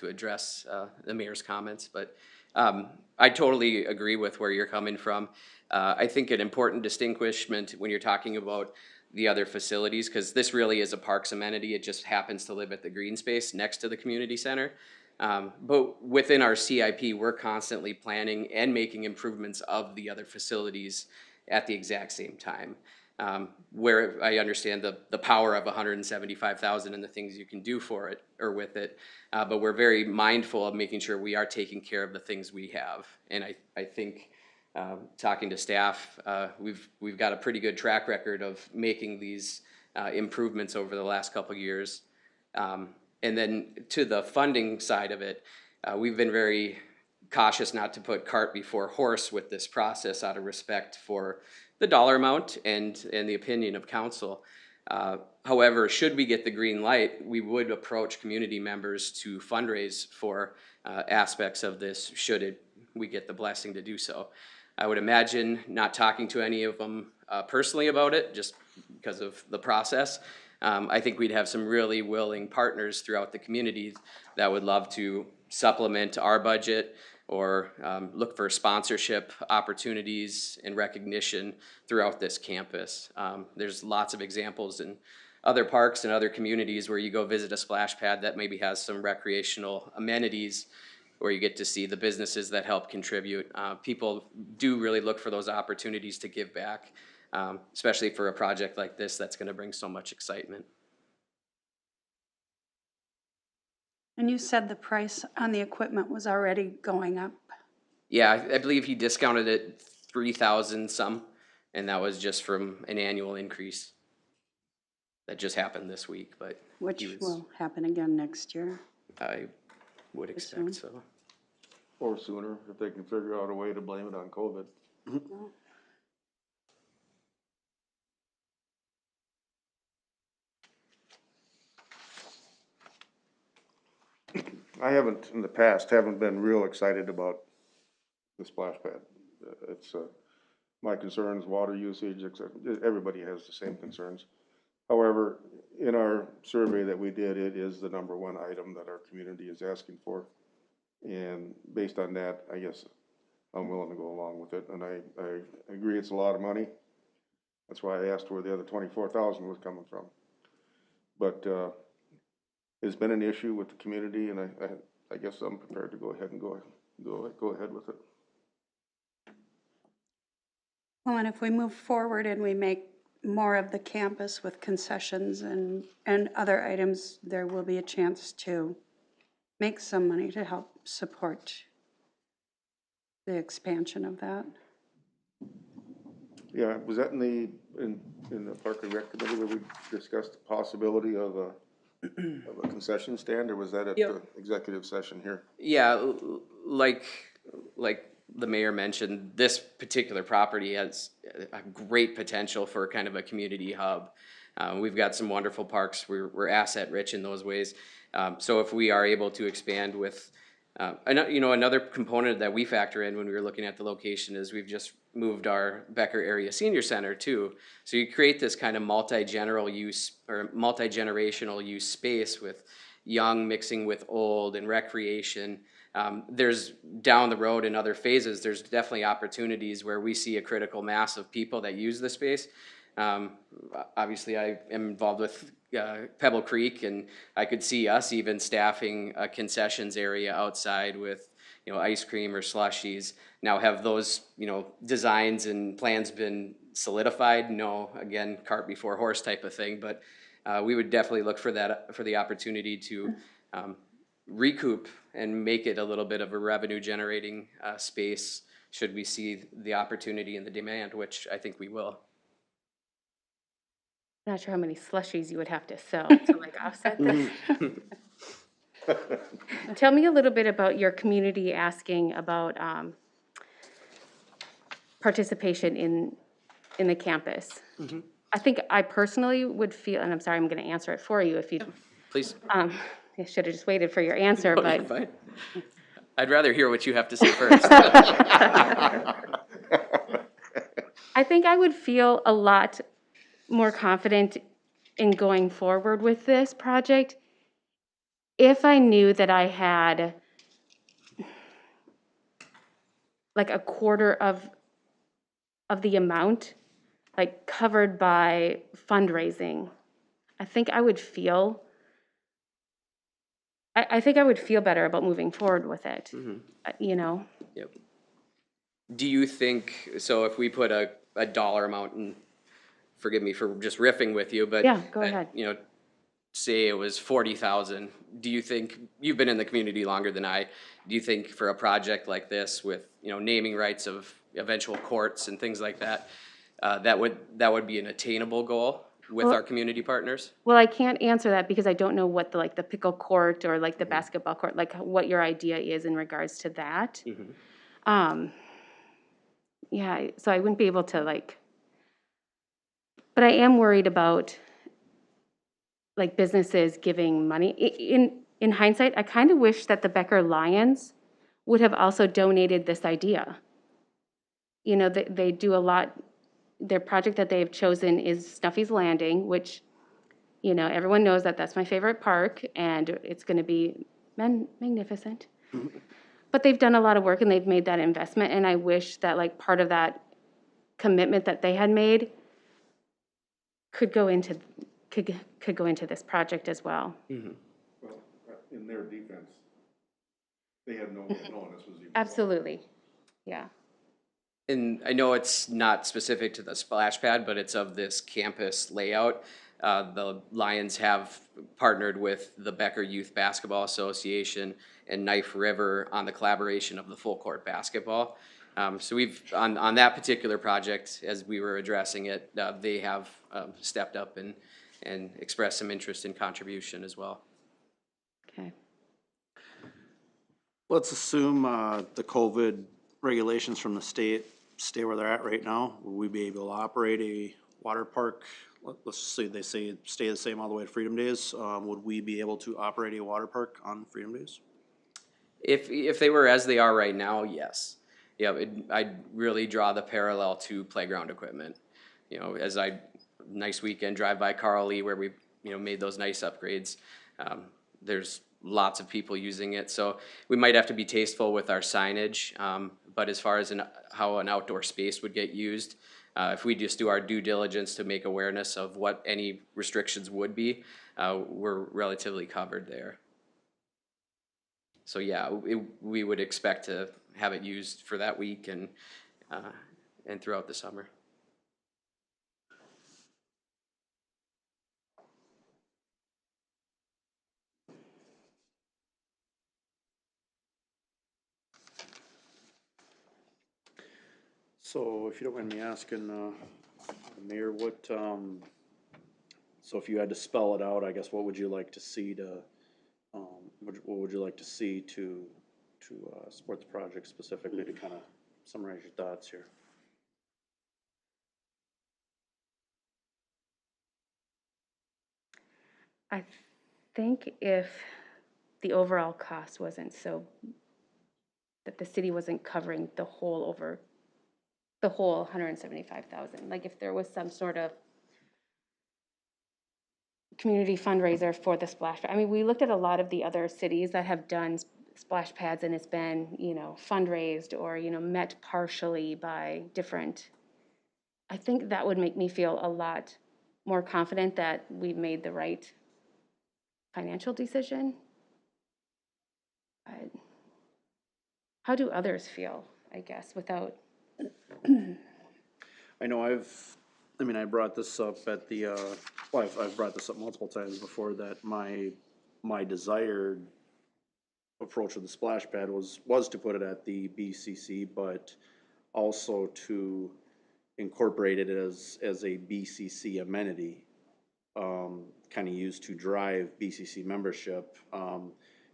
address the mayor's comments, but I totally agree with where you're coming from. I think an important distinguishment when you're talking about the other facilities, because this really is a parks amenity. It just happens to live at the green space next to the community center. But within our CIP, we're constantly planning and making improvements of the other facilities at the exact same time. Where I understand the power of 175,000 and the things you can do for it or with it, but we're very mindful of making sure we are taking care of the things we have. And I think talking to staff, we've got a pretty good track record of making these improvements over the last couple of years. And then to the funding side of it, we've been very cautious not to put cart before horse with this process out of respect for the dollar amount and the opinion of council. However, should we get the green light, we would approach community members to fundraise for aspects of this should we get the blessing to do so. I would imagine not talking to any of them personally about it just because of the process. I think we'd have some really willing partners throughout the community that would love to supplement our budget or look for sponsorship opportunities and recognition throughout this campus. There's lots of examples in other parks and other communities where you go visit a splash pad that maybe has some recreational amenities where you get to see the businesses that help contribute. People do really look for those opportunities to give back, especially for a project like this that's going to bring so much excitement. And you said the price on the equipment was already going up? Yeah, I believe he discounted it 3,000 some, and that was just from an annual increase that just happened this week. But Which will happen again next year. I would expect so. Or sooner, if they can figure out a way to blame it on COVID. I haven't, in the past, been real excited about the splash pad. It's, my concerns, water usage, everybody has the same concerns. However, in our survey that we did, it is the #1 item that our community is asking for. And based on that, I guess I'm willing to go along with it. And I agree it's a lot of money. That's why I asked where the other 24,000 was coming from. But it's been an issue with the community, and I guess I'm prepared to go ahead and go ahead with it. Well, and if we move forward and we make more of the campus with concessions and other items, there will be a chance to make some money to help support the expansion of that. Yeah, was that in the Park and Rec Committee where we discussed the possibility of a concession stand, or was that at the executive session here? Yeah, like like the mayor mentioned, this particular property has a great potential for kind of a community hub. We've got some wonderful parks. We're asset rich in those ways. So if we are able to expand with, another component that we factor in when we were looking at the location is we've just moved our Becker Area Senior Center too. So you create this kind of multi-generational use space with young mixing with old and recreation. There's down the road in other phases, there's definitely opportunities where we see a critical mass of people that use the space. Obviously, I am involved with Pebble Creek, and I could see us even staffing a concessions area outside with, ice cream or slushies. Now, have those, designs and plans been solidified? No, again, cart before horse type of thing, but we would definitely look for that, for the opportunity to recoup and make it a little bit of a revenue generating space should we see the opportunity and the demand, which I think we will. Not sure how many slushies you would have to sell to like offset this. Tell me a little bit about your community asking about participation in the campus. I think I personally would feel, and I'm sorry, I'm going to answer it for you if you. Please. I should have just waited for your answer, Oh, you're but fine. I'd rather hear what you have to say first. I think I would feel a lot more confident in going forward with this project if I knew that I had like a quarter of the amount like covered by fundraising. I think I would feel I think I would feel better about moving forward with it. Yep. Do you think, so if we put a dollar amount, and forgive me for just riffing with you, but. Yeah, go ahead. Say it was 40,000, do you think, you've been in the community longer than I, do you think for a project like this with, naming rights of eventual courts and things like that, that would be an attainable goal with our community partners? Well, I can't answer that because I don't know what the pickle court or like the basketball court, like what your idea is in regards to that. Yeah, so I wouldn't be able to but I am worried about like businesses giving money. In hindsight, I kind of wish that the Becker Lions would have also donated this idea. They do a lot. Their project that they've chosen is Snuffy's Landing, which, everyone knows that that's my favorite park, and it's going to be magnificent. But they've done a lot of work, and they've made that investment, and I wish that, like, part of that commitment that they had made could go into this project as well. Well, in their defense, they had no way of knowing this was even. Absolutely, yeah. And I know it's not specific to the splash pad, but it's of this campus layout. The Lions have partnered with the Becker Youth Basketball Association and Knife River on the collaboration of the full court basketball. So we've, on that particular project, as we were addressing it, they have stepped up and expressed some interest in contribution as well. Okay. Let's assume the COVID regulations from the state stay where they're at right now. Will we be able to operate a water park? Let's just say they say stay the same all the way to Freedom Days. Would we be able to operate a water park on Freedom Days? If they were as they are right now, yes. Yeah, I'd really draw the parallel to playground equipment. As nice weekend drive by Carl Lee where we made those nice upgrades. There's lots of people using it, so we might have to be tasteful with our signage. But as far as how an outdoor space would get used, if we just do our due diligence to make awareness of what any restrictions would be, we're relatively covered there. So yeah, we would expect to have it used for that week and throughout the summer. So if you don't mind me asking, Mayor, what, so if you had to spell it out, I guess what would you like to see to, what would you like to see to support the project specifically, to kind of summarize your thoughts here. I think if the overall cost wasn't so, that the city wasn't covering the whole 175,000, like if there was some sort of community fundraiser for the splash pad. I mean, we looked at a lot of the other cities that have done splash pads, and it's been, fundraised or, met partially by different. I think that would make me feel a lot more confident that we made the right financial decision. But how do others feel, I guess, without? I know I brought this up at the, I've brought this up multiple times before, that my desired approach with the splash pad was to put it at the BCC, but also to incorporate it as a BCC amenity, kind of used to drive BCC membership.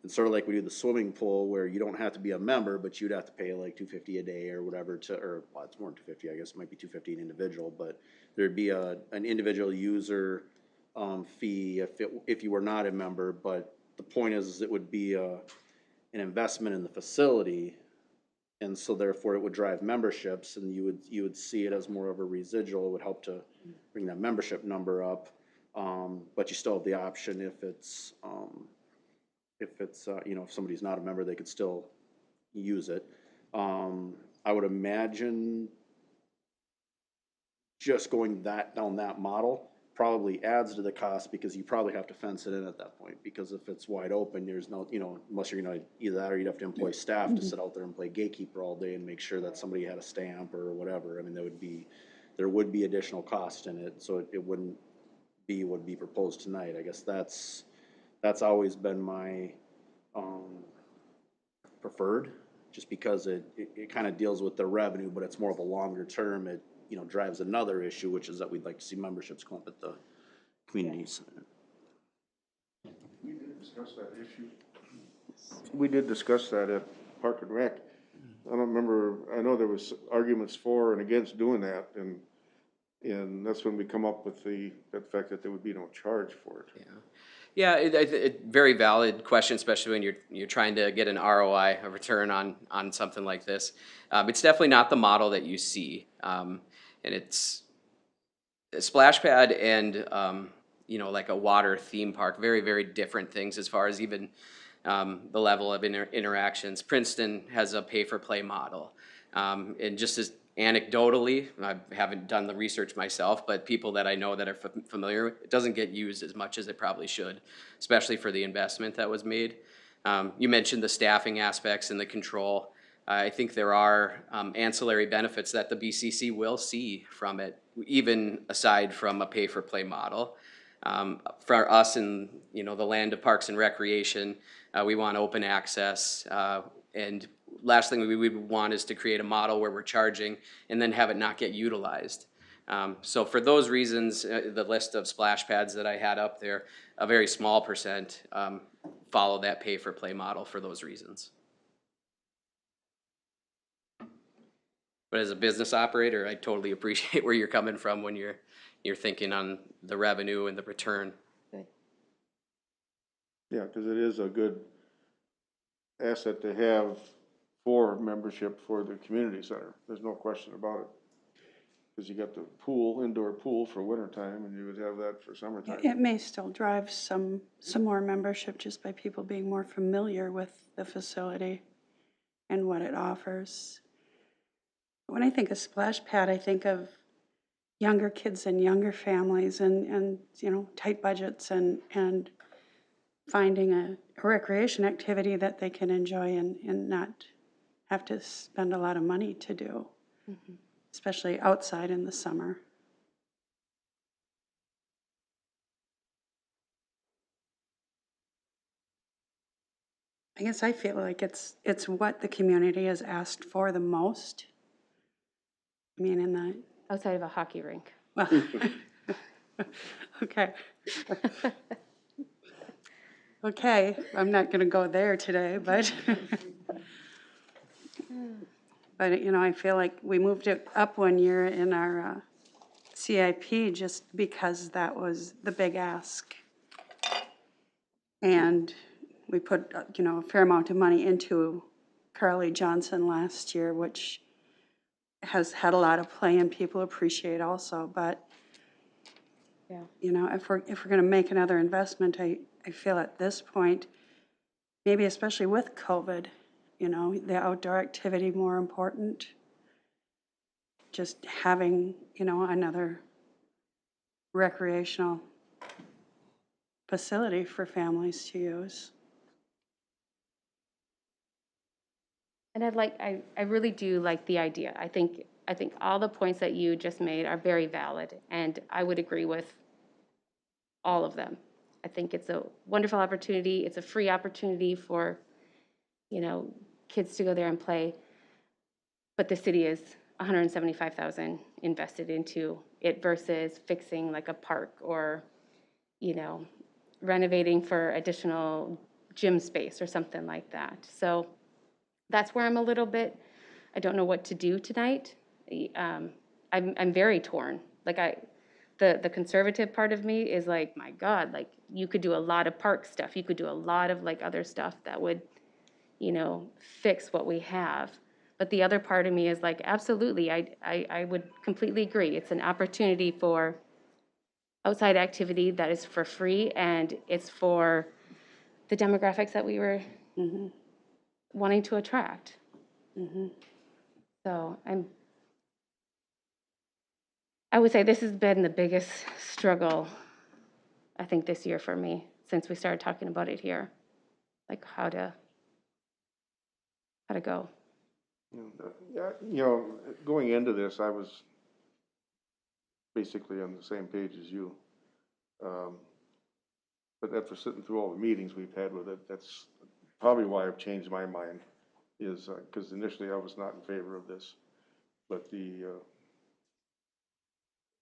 And sort of like we do the swimming pool, where you don't have to be a member, but you'd have to pay like $250 a day or whatever well, it's more than $250, I guess it might be $250 an individual, but there'd be an individual user fee if you were not a member. But the point is it would be an investment in the facility, and so therefore it would drive memberships, and you would see it as more of a residual. It would help to bring that membership number up, but you still have the option if it's if somebody's not a member, they could still use it. I would imagine just going down that model probably adds to the cost, because you probably have to fence it in at that point, because if it's wide open, there's no, unless you're gonna either that or you'd have to employ staff to sit out there and play gatekeeper all day and make sure that somebody had a stamp or whatever. I mean, there would be additional cost in it, so it wouldn't be what would be proposed tonight. I guess that's always been my preferred, just because it kind of deals with the revenue, but it's more of a longer term. It drives another issue, which is that we'd like to see memberships come up at the community center. We did discuss that issue. We did discuss that at Park and Rec. I don't remember, I know there was arguments for and against doing that, and that's when we come up with the fact that there would be no charge for it. Yeah, it very valid question, especially when you're trying to get an ROI, a return on something like this. It's definitely not the model that you see, and it's a splash pad and like a water theme park, very, very different things as far as even the level of interactions. Princeton has a pay-for-play model, and just as anecdotally, I haven't done the research myself, but people that I know that are familiar, it doesn't get used as much as it probably should, especially for the investment that was made. You mentioned the staffing aspects and the control. I think there are ancillary benefits that the BCC will see from it, even aside from a pay-for-play model. For us in the land of Parks and Recreation, we want open access, and last thing we would want is to create a model where we're charging and then have it not get utilized. So for those reasons, the list of splash pads that I had up there, a very small percent follow that pay-for-play model for those reasons. But as a business operator, I totally appreciate where you're coming from when you're thinking on the revenue and the return. Good. Yeah, because it is a good asset to have for membership for the community center. There's no question about it. Because you got the pool, indoor pool for wintertime, and you would have that for summertime. It may still drive some more membership just by people being more familiar with the facility and what it offers. When I think of splash pad, I think of younger kids and younger families and tight budgets and finding a recreation activity that they can enjoy and not have to spend a lot of money to do, especially outside in the summer. I guess I feel like it's what the community has asked for the most. I mean, in the Outside of a hockey rink. well, okay. Okay, I'm not going to go there today, but But, you know, I feel like we moved it up one year in our CIP just because that was the big ask. And we put, you know, a fair amount of money into Carly Johnson last year, which has had a lot of play and people appreciate also. But, Yeah. you know, if we're gonna make another investment, I feel at this point, maybe especially with COVID, you know, the outdoor activity more important. Just having, you know, another recreational facility for families to use. And I really do like the idea. I think all the points that you just made are very valid, and I would agree with all of them. I think it's a wonderful opportunity. It's a free opportunity for, you know, kids to go there and play. But the city is 175,000 invested into it versus fixing like a park or, you know, renovating for additional gym space or something like that. So that's where I'm a little bit, I don't know what to do tonight. I'm very torn. Like the conservative part of me is like, my God, like you could do a lot of park stuff. You could do a lot of like other stuff that would, you know, fix what we have. But the other part of me is like, absolutely, I would completely agree. It's an opportunity for outside activity that is for free, and it's for the demographics that we were wanting to attract. So I would say this has been the biggest struggle, I think, this year for me since we started talking about it here, like how to go. Yeah, you know, going into this, I was basically on the same page as you. But after sitting through all the meetings we've had with it, that's probably why I've changed my mind, is because initially I was not in favor of this. But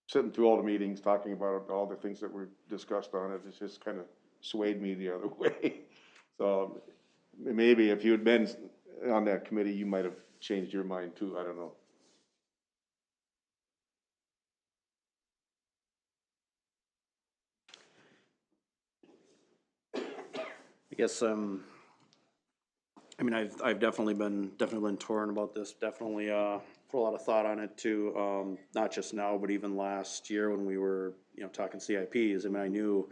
sitting through all the meetings, talking about all the things that were discussed on it, it's just kind of swayed me the other way. So maybe if you had been on that committee, you might have changed your mind too, I don't know. I guess, I mean, I've definitely been torn about this, definitely, put a lot of thought on it too, not just now, but even last year when we were, you know, talking CIPs. I mean, I knew,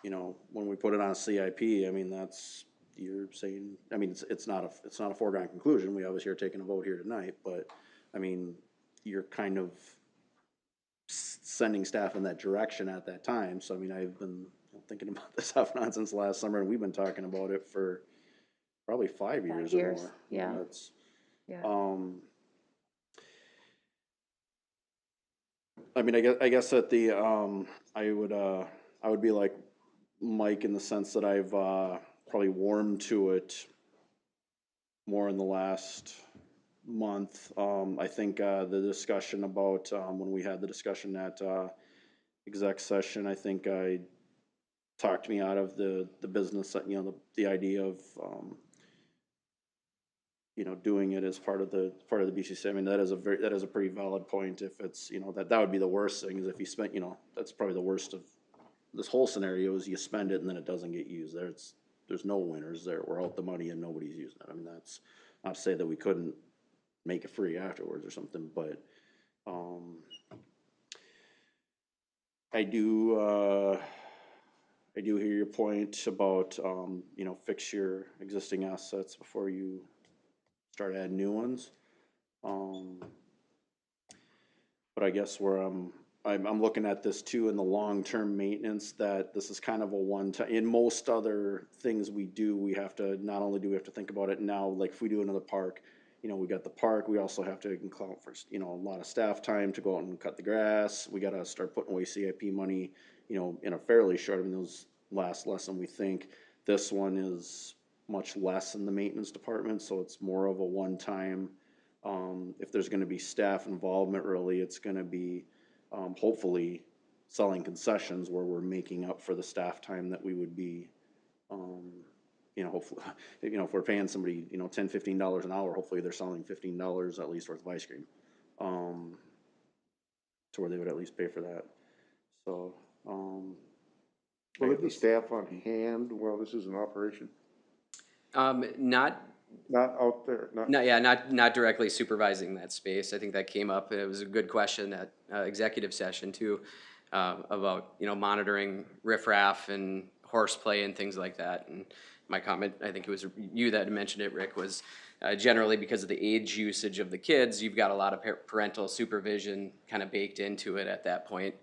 you know, when we put it on a CIP, I mean, that's, you're saying, I mean, it's not a foregone conclusion. We obviously are taking a vote here tonight, but, I mean, you're kind of sending staff in that direction at that time. So, I mean, I've been thinking about this off and on since last summer, and we've been talking about it for probably 5 years or years, more. yeah. That's, Yeah. I mean, I guess that the, I would be like Mike in the sense that I've, probably warmed to it more in the last month. I think, the discussion about, when we had the discussion at, exec session, I think I talked me out of the business, you know, the idea of, you know, doing it as part of the BCC. I mean, that is a pretty valid point. If it's, you know, that would be the worst thing, is if you spent, you know, that's probably the worst of this whole scenario, is you spend it and then it doesn't get used. There's no winners there. We're out the money and nobody's using it. I mean, that's not to say that we couldn't make it free afterwards or something, but, I do hear your point about, you know, fix your existing assets before you start adding new ones. But I guess where I'm looking at this too in the long-term maintenance, that this is kind of a one-time, in most other things we do, we have to, not only do we have to think about it now, like if we do another park, you know, we got the park, we also have to account for, you know, a lot of staff time to go out and cut the grass. We gotta start putting away CIP money, you know, in a fairly short, I mean, those last less than we think. This one is much less in the maintenance department, so it's more of a one-time. If there's gonna be staff involvement early, it's gonna be, hopefully selling concessions where we're making up for the staff time that we would be, you know, hopefully, you know, if we're paying somebody, you know, $10, $15 an hour, hopefully they're selling $15 at least worth of ice cream. To where they would at least pay for that. So, Will there be staff on hand while this is in operation? Not Not out there, not, not directly supervising that space. I think that came up, and it was a good question at executive session too, about, you know, monitoring riffraff and horseplay and things like that. And my comment, I think it was you that mentioned it, Rick, was generally because of the age usage of the kids, you've got a lot of parental supervision kind of baked into it at that point.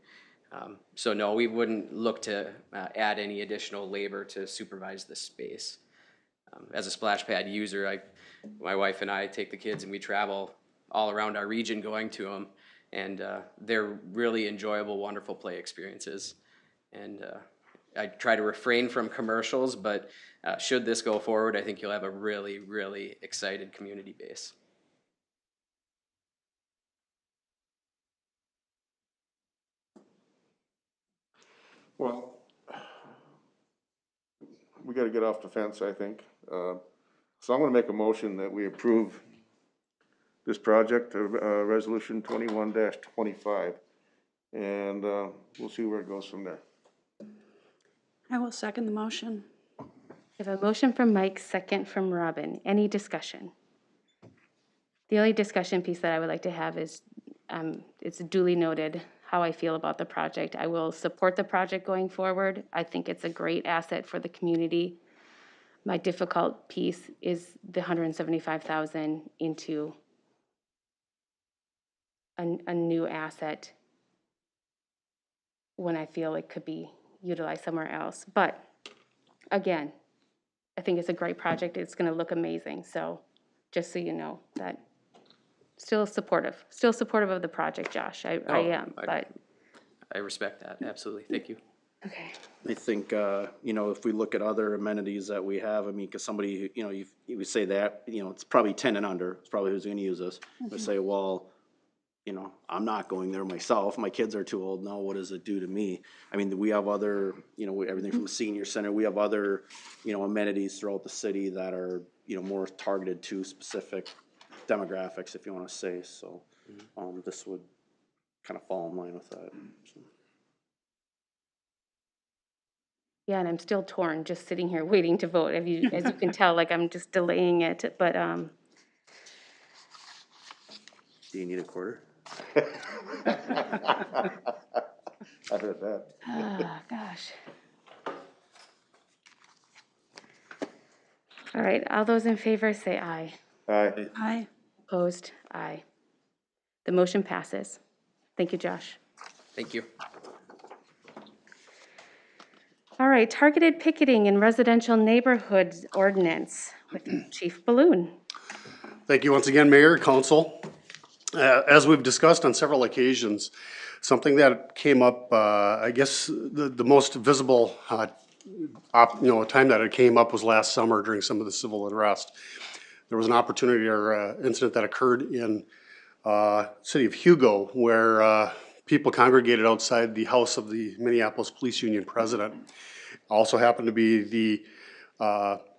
So no, we wouldn't look to add any additional labor to supervise the space. As a splash pad user, my wife and I take the kids and we travel all around our region going to them, and they're really enjoyable, wonderful play experiences. And I try to refrain from commercials, but should this go forward, I think you'll have a really, really excited community base. well, we gotta get off the fence, I think. So I'm gonna make a motion that we approve this project, resolution 21-25. And, we'll see where it goes from there. I will second the motion. We have a motion from Mike, second from Robin. Any discussion? The only discussion piece that I would like to have is, it's duly noted how I feel about the project. I will support the project going forward. I think it's a great asset for the community. My difficult piece is the $175,000 into a new asset when I feel it could be utilized somewhere else. But again, I think it's a great project. It's going to look amazing. So just so you know that still supportive of the project, Josh. I am, but. I respect that, absolutely, thank you. Okay. I think, you know, if we look at other amenities that we have, I mean, because somebody, you know, you would say that, you know, it's probably 10 and under, it's probably who's gonna use this. We say, well, you know, I'm not going there myself, my kids are too old now, what does it do to me? I mean, we have other, you know, everything from the senior center, we have other, you know, amenities throughout the city that are, you know, more targeted to specific demographics, if you wanna say, so, this would kind of fall in line with that, so. Yeah, and I'm still torn, just sitting here waiting to vote. As you can tell, like I'm just delaying it, but, Do you need a quarter? I heard that. gosh. All right, all those in favor say aye. Aye. Aye. Opposed? Aye. The motion passes. Thank you, Josh. Thank you. All right, targeted picketing in residential neighborhoods ordinance with Chief Balloon. Thank you once again, Mayor, Council. As we've discussed on several occasions, something that came up, I guess the most visible time that it came up was last summer during some of the civil unrest. There was an opportunity or incident that occurred in city of Hugo where people congregated outside the house of the Minneapolis Police Union president. Also happened to be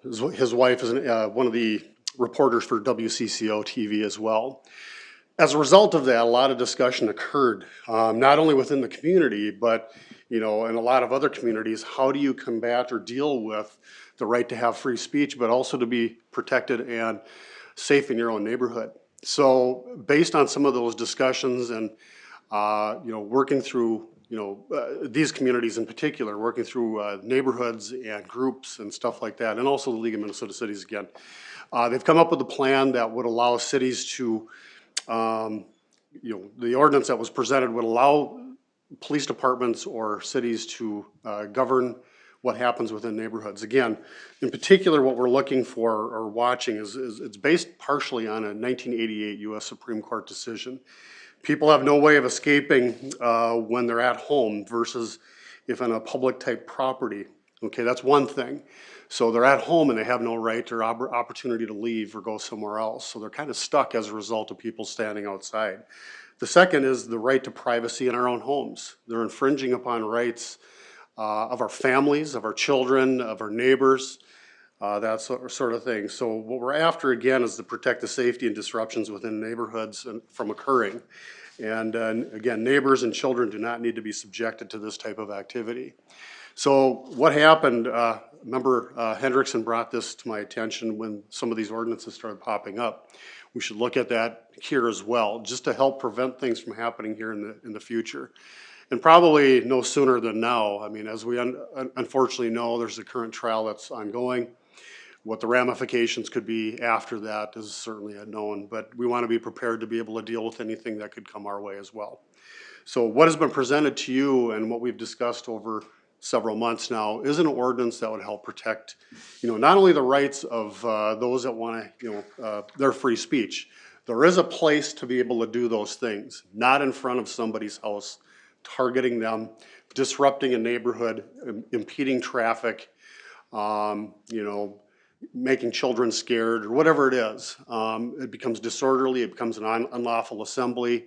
his wife is one of the reporters for WCCO TV as well. As a result of that, a lot of discussion occurred, not only within the community, but, you know, in a lot of other communities. How do you combat or deal with the right to have free speech, but also to be protected and safe in your own neighborhood? So based on some of those discussions and, you know, working through, you know, these communities in particular, working through neighborhoods and groups and stuff like that, and also the League of Minnesota Cities again, they've come up with a plan that would allow cities to, you know, the ordinance that was presented would allow police departments or cities to govern what happens within neighborhoods. Again, in particular, what we're looking for or watching is it's based partially on a 1988 U.S. Supreme Court decision. People have no way of escaping when they're at home versus if on a public type property. Okay, that's one thing. So they're at home and they have no right or opportunity to leave or go somewhere else. So they're kind of stuck as a result of people standing outside. The second is the right to privacy in our own homes. They're infringing upon rights of our families, of our children, of our neighbors. that sort of thing. So what we're after again is to protect the safety and disruptions within neighborhoods from occurring. And again, neighbors and children do not need to be subjected to this type of activity. So what happened, remember Hendrickson brought this to my attention when some of these ordinances started popping up. We should look at that here as well, just to help prevent things from happening here in the future. And probably no sooner than now. I mean, as we unfortunately know, there's a current trial that's ongoing. What the ramifications could be after that is certainly unknown, but we want to be prepared to be able to deal with anything that could come our way as well. So what has been presented to you and what we've discussed over several months now is an ordinance that would help protect, not only the rights of those that want to, their free speech. There is a place to be able to do those things, not in front of somebody's house, targeting them, disrupting a neighborhood, impeding traffic, making children scared, or whatever it is. It becomes disorderly, it becomes an unlawful assembly.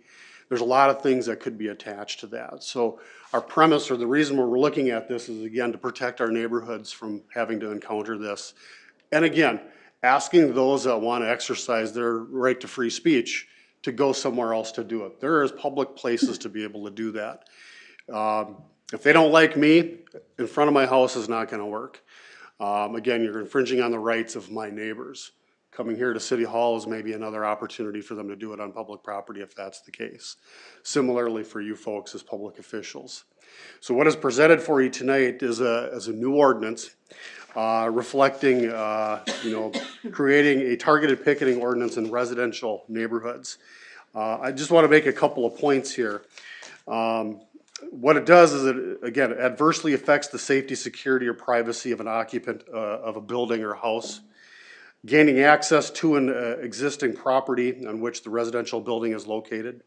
There's a lot of things that could be attached to that. So our premise, or the reason we're looking at this, is again to protect our neighborhoods from having to encounter this. And again, asking those that want to exercise their right to free speech to go somewhere else to do it. There is public places to be able to do that. If they don't like me, in front of my house is not gonna work. Again, you're infringing on the rights of my neighbors. Coming here to City Hall is maybe another opportunity for them to do it on public property if that's the case. Similarly for you folks as public officials. So what is presented for you tonight is a new ordinance reflecting, creating a targeted picketing ordinance in residential neighborhoods. I just want to make a couple of points here. What it does is it, again, adversely affects the safety, security, or privacy of an occupant of a building or house. Gaining access to an existing property on which the residential building is located.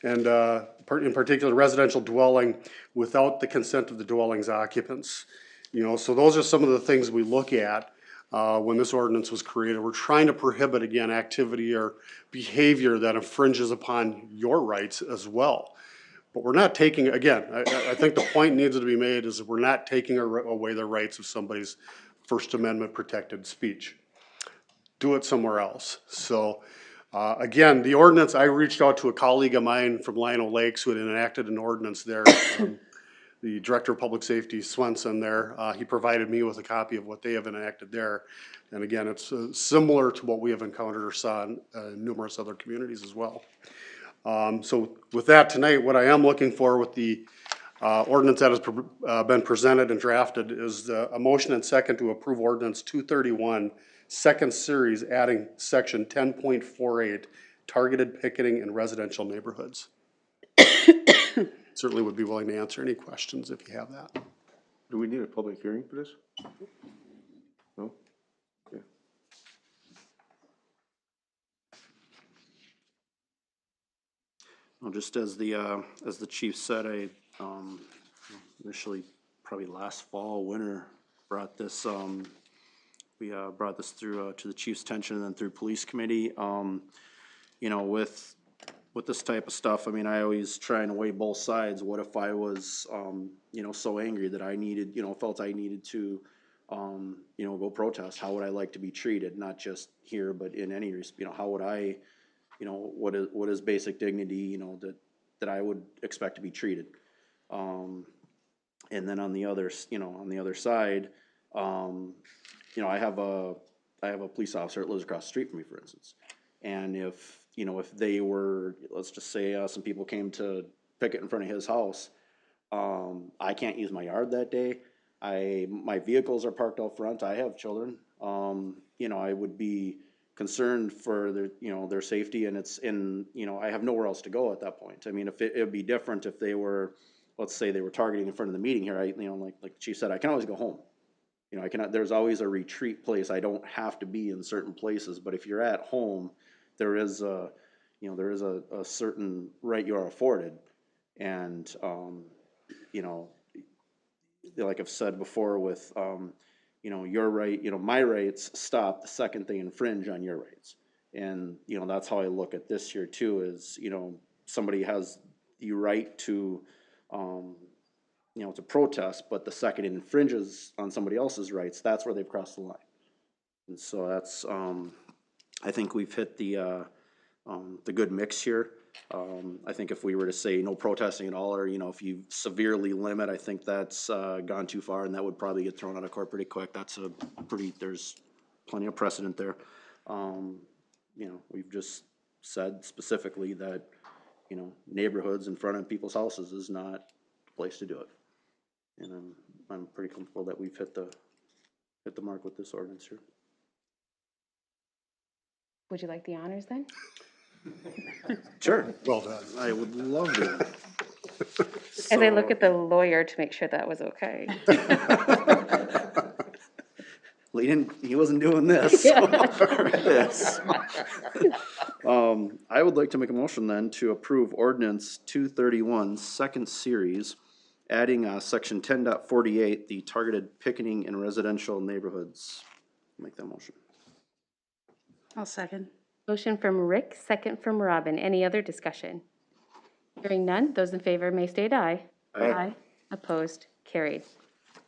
And in particular, residential dwelling without the consent of the dwelling's occupants. So those are some of the things we look at when this ordinance was created. We're trying to prohibit, again, activity or behavior that infringes upon your rights as well. But we're not taking, again, I think the point needs to be made is that we're not taking away the rights of somebody's First Amendment protected speech. Do it somewhere else. So again, the ordinance, I reached out to a colleague of mine from Lino Lakes who had enacted an ordinance there. The Director of Public Safety, Swenson there, he provided me with a copy of what they have enacted there. And again, it's similar to what we have encountered or saw in numerous other communities as well. So with that tonight, what I am looking for with the ordinance that has been presented and drafted is a motion and second to approve ordinance 231, second series, adding section 10.48, targeted picketing in residential neighborhoods. Certainly would be willing to answer any questions if you have that. Do we need a public hearing for this? No? Okay. Well, just as the chief said, I initially probably last fall, winter, brought this we brought this through to the chief's attention and then through police committee. With this type of stuff, I mean, I always try and weigh both sides. What if I was so angry that I needed, felt I needed to go protest? How would I like to be treated? Not just here, but in any, how would I, what is basic dignity, that I would expect to be treated. And then on the other side, I have a police officer that lives across the street from me, for instance. And if they were, let's just say some people came to picket in front of his house, I can't use my yard that day. My vehicles are parked out front. I have children. I would be concerned for their safety, and I have nowhere else to go at that point. I mean, it would be different if they were, let's say they were targeting in front of the meeting here. Like the chief said, I can always go home. There's always a retreat place. I don't have to be in certain places, but if you're at home, there is a certain right you are afforded. And, like I've said before with, your right, my rights stop the second they infringe on your rights. And, that's how I look at this here too is, somebody has the right to protest, but the second it infringes on somebody else's rights, that's where they've crossed the line. And so that's, I think we've hit the good mix here. I think if we were to say no protesting at all, or, you know, if you severely limit, I think that's, gone too far, and that would probably get thrown out of court pretty quick. That's a pretty, there's plenty of precedent there. You know, we've just said specifically that, you know, neighborhoods in front of people's houses is not the place to do it. And I'm pretty comfortable that we've hit the mark with this ordinance here. Would you like the honors then? Sure. Well done. I would love to. As I look at the lawyer to make sure that was okay. Well, he wasn't doing this. so- This. I would like to make a motion then to approve ordinance 231, second series, adding, section 10.48, the targeted picketing in residential neighborhoods. Make that motion. I'll second. Motion from Rick, second from Robin. Any other discussion? Hearing none, those in favor may state aye. Aye. Opposed, carried.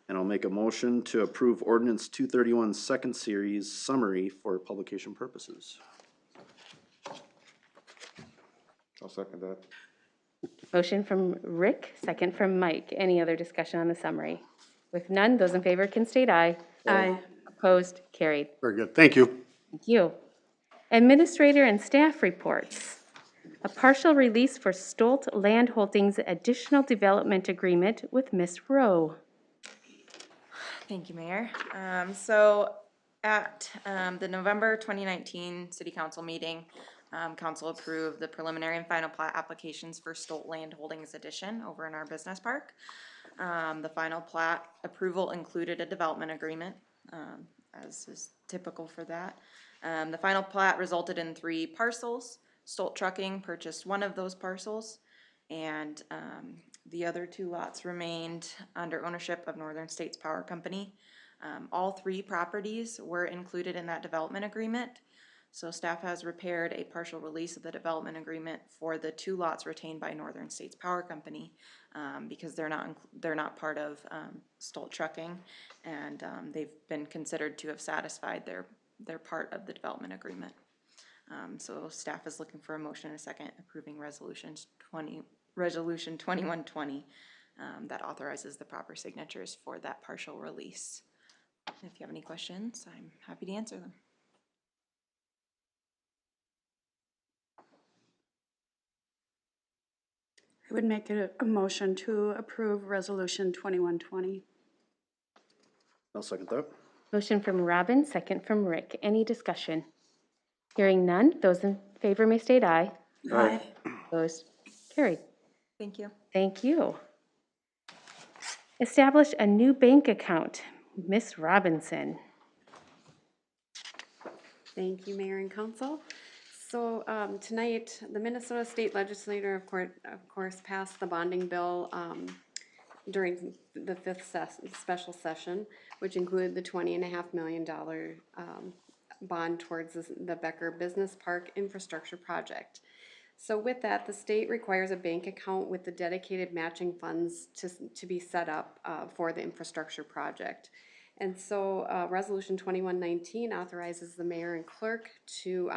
And I'll make a motion to approve ordinance 231, second series, summary for publication purposes. I'll second that. Motion from Rick, second from Mike. Any other discussion on the summary? With none, those in favor can state aye. Aye. Opposed, carried. Very good. Thank you. Thank you. Administrator and staff reports. A partial release for Stolt Land Holdings additional development agreement with Miss Rowe. Thank you, Mayor. So at the November 2019 City Council meeting, Council approved the preliminary and final plat applications for Stolt Land Holdings addition over in our business park. The final plat approval included a development agreement, as is typical for that. The final plat resulted in 3 parcels. Stolt Trucking purchased one of those parcels, and the other 2 lots remained under ownership of Northern States Power Company. All 3 properties were included in that development agreement. So staff has prepared a partial release of the development agreement for the 2 lots retained by Northern States Power Company, because they're not part of Stolt Trucking, and they've been considered to have satisfied their part of the development agreement. So staff is looking for a motion and a second approving resolution 2120 that authorizes the proper signatures for that partial release. If you have any questions, I'm happy to answer them. I would make a motion to approve Resolution 2120. I'll second that. Motion from Robin, second from Rick. Any discussion? Hearing none, those in favor may state aye. Aye. Opposed, carried. Thank you. Thank you. Establish a new bank account. Miss Robinson. Thank you, Mayor and Council. So tonight, the Minnesota State Legislature, of course, passed the bonding bill during the 5th special session, which included the $20.5 million bond towards the Becker Business Park Infrastructure Project. So with that, the state requires a bank account with the dedicated matching funds to be set up for the infrastructure project. And so Resolution 2119 authorizes the mayor and clerk to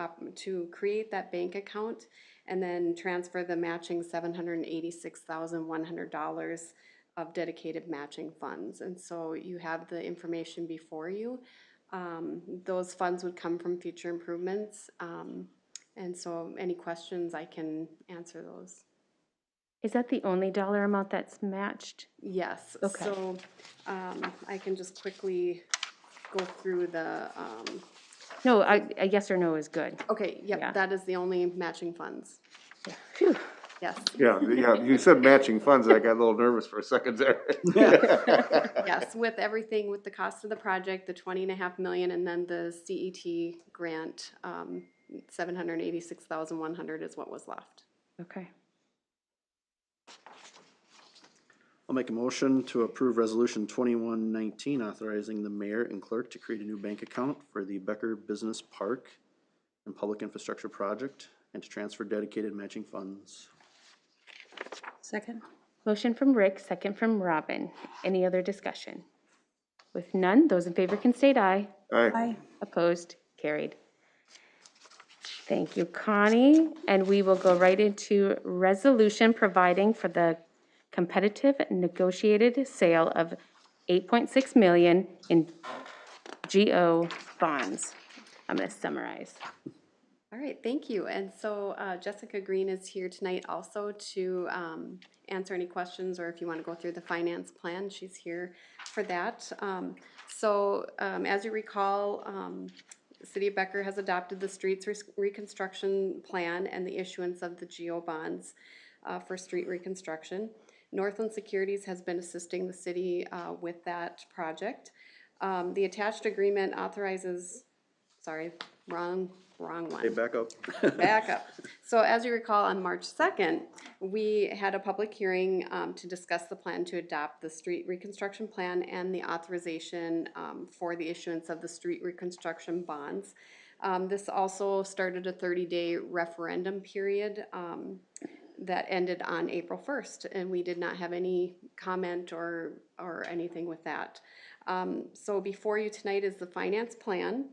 create that bank account and then transfer the matching $786,100 of dedicated matching funds. And so you have the information before you. Those funds would come from future improvements. And so any questions, I can answer those. Is that the only dollar amount that's matched? Yes. Okay. So I can just quickly go through the, No, a yes or no is good. okay, Yeah. yep, that is the only matching funds. Phew. Yes. Yeah, you said matching funds, and I got a little nervous for a second there. Yes, with everything, with the cost of the project, the $20.5 million, and then the CET grant, $786,100 is what was left. Okay. I'll make a motion to approve Resolution 2119, authorizing the mayor and clerk to create a new bank account for the Becker Business Park and Public Infrastructure Project and to transfer dedicated matching funds. Second? Motion from Rick, second from Robin. Any other discussion? With none, those in favor can state aye. Aye. Opposed? Carried. Thank you, Connie. And we will go right into resolution providing for the competitive negotiated sale of 8.6 million in GO bonds. I'm going to summarize. All right, thank you. And so Jessica Green is here tonight also to answer any questions, or if you want to go through the finance plan, she's here for that. As you recall, the City of Becker has adopted the streets reconstruction plan and the issuance of the GO bonds for street reconstruction. Northland Securities has been assisting the city with that project. The attached agreement authorizes, sorry, wrong one. Okay, back up. Back up. So as you recall, on March 2nd, we had a public hearing to discuss the plan to adopt the street reconstruction plan and the authorization for the issuance of the street reconstruction bonds. This also started a 30-day referendum period that ended on April 1st, and we did not have any comment or anything with that. So before you tonight is the finance plan.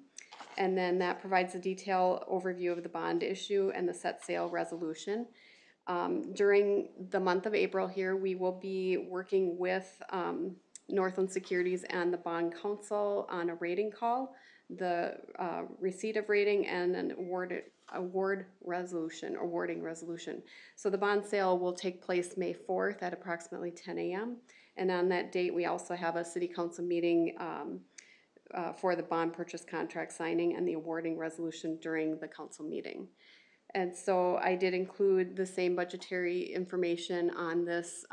And then that provides a detailed overview of the bond issue and the set sale resolution. During the month of April here, we will be working with Northland Securities and the Bond Council on a rating call, the receipt of rating, and an awarding resolution. So the bond sale will take place May 4th at approximately 10 a.m. And on that date, we also have a city council meeting for the bond purchase contract signing and the awarding resolution during the council meeting. And so I did include the same budgetary information on this,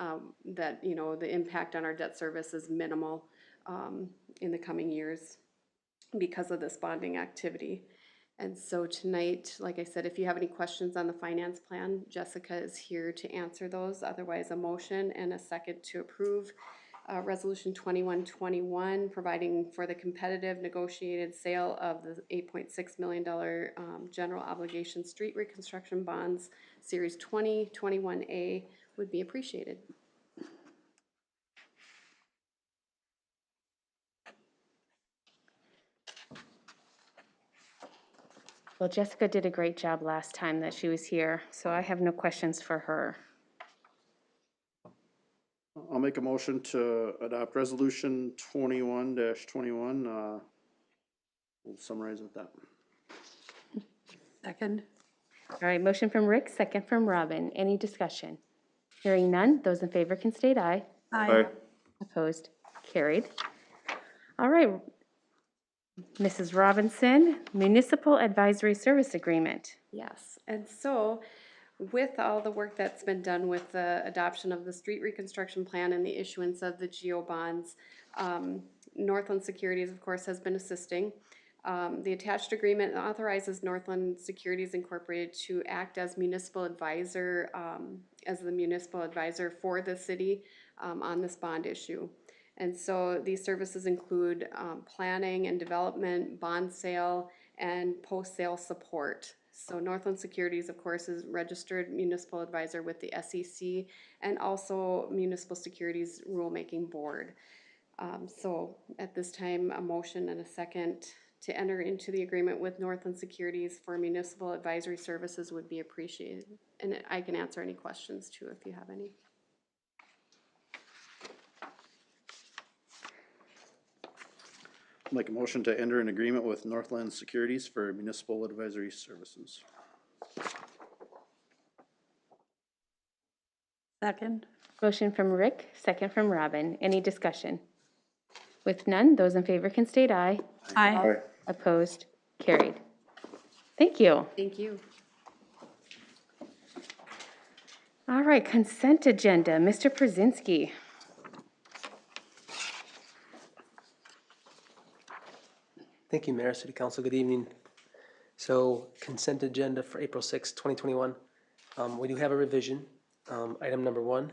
that, you know, the impact on our debt service is minimal in the coming years because of this bonding activity. And so tonight, like I said, if you have any questions on the finance plan, Jessica is here to answer those. Otherwise, a motion and a second to approve Resolution 2121, providing for the competitive negotiated sale of the $8.6 million general obligation street reconstruction bonds, Series 2021A, would be appreciated. Well, Jessica did a great job last time that she was here, so I have no questions for her. I'll make a motion to adopt resolution 21-21. We'll summarize with that. Second. All right, motion from Rick, second from Robin. Any discussion? Hearing none, those in favor can state aye. Aye. Opposed? Carried. All right, Mrs. Robinson, Municipal Advisory Service Agreement. Yes, and so with all the work that's been done with the adoption of the street reconstruction plan and the issuance of the GO bonds, Northland Securities, of course, has been assisting. The attached agreement authorizes Northland Securities Incorporated to act as municipal advisor, as the municipal advisor for the city on this bond issue. And so these services include planning and development, bond sale, and post-sale support. So Northland Securities, of course, is registered municipal advisor with the SEC and also Municipal Securities Rulemaking Board. So at this time, a motion and a second to enter into the agreement with Northland Securities for municipal advisory services would be appreciated. And I can answer any questions too if you have any. Make a motion to enter an agreement with Northland Securities for municipal advisory services. Second. Motion from Rick, second from Robin. Any discussion? With none, those in favor can state aye. Aye. Opposed? Carried. Thank you. Thank you. All right, consent agenda. Mr. Przinski. Thank you, Mayor, City Council. Good evening. So consent agenda for April 6, 2021. We do have a revision. Item number 1,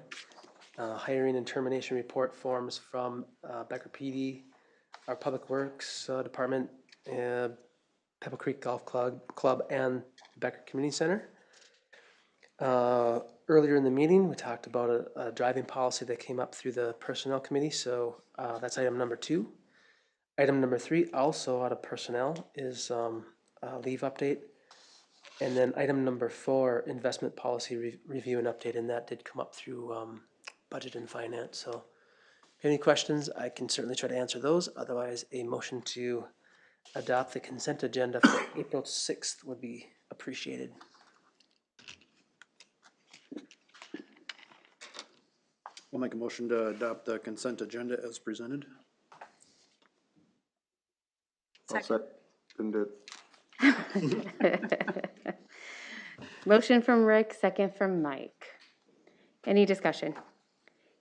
hiring and termination report forms from Becker PD, our Public Works Department, Pebble Creek Golf Club, and Becker Community Center. Earlier in the meeting, we talked about a driving policy that came up through the Personnel Committee, so that's item number 2. Item number 3, also out of personnel, is a leave update. And then item number 4, investment policy review and update, and that did come up through budget and finance. So if you have any questions, I can certainly try to answer those. Otherwise, a motion to adopt the consent agenda for April 6th would be appreciated. I'll make a motion to adopt the consent agenda as presented. I'll second it. Motion from Rick, second from Mike. Any discussion?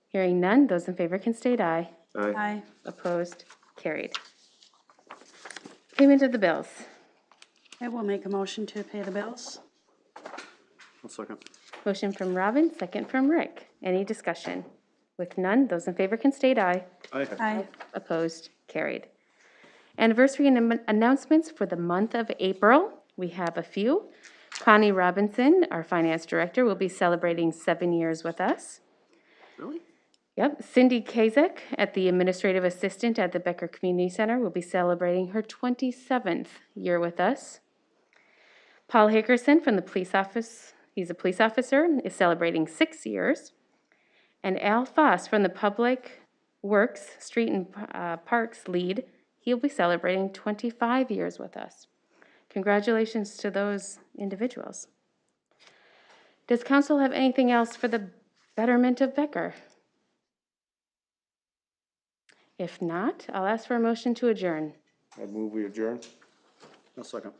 Hearing none, those in favor can state aye. Aye. Opposed, carried. Payment of the bills. I will make a motion to pay the bills. I'll second. Motion from Robin, second from Rick. Any discussion? With none, those in favor can state aye. Aye. Aye. Opposed, carried. Anniversary and announcements for the month of April. We have a few. Connie Robinson, our finance director, will be celebrating 7 years with us. Really? Yep. Cindy Kazak, at the administrative assistant at the Becker Community Center, will be celebrating her 27th year with us. Paul Hickerson from the police office, he's a police officer, is celebrating 6 years. And Al Foss from the Public Works, Street and Parks lead, he'll be celebrating 25 years with us. Congratulations to those individuals. Does council have anything else for the betterment of Becker? If not, I'll ask for a motion to adjourn. I move we adjourn. I'll second.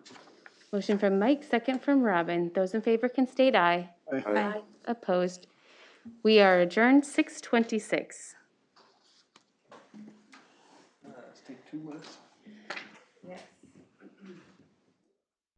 Motion from Mike, second from Robin. Those in favor can state aye. Aye. Opposed. We are adjourned 6:26. Let's take 2 minutes.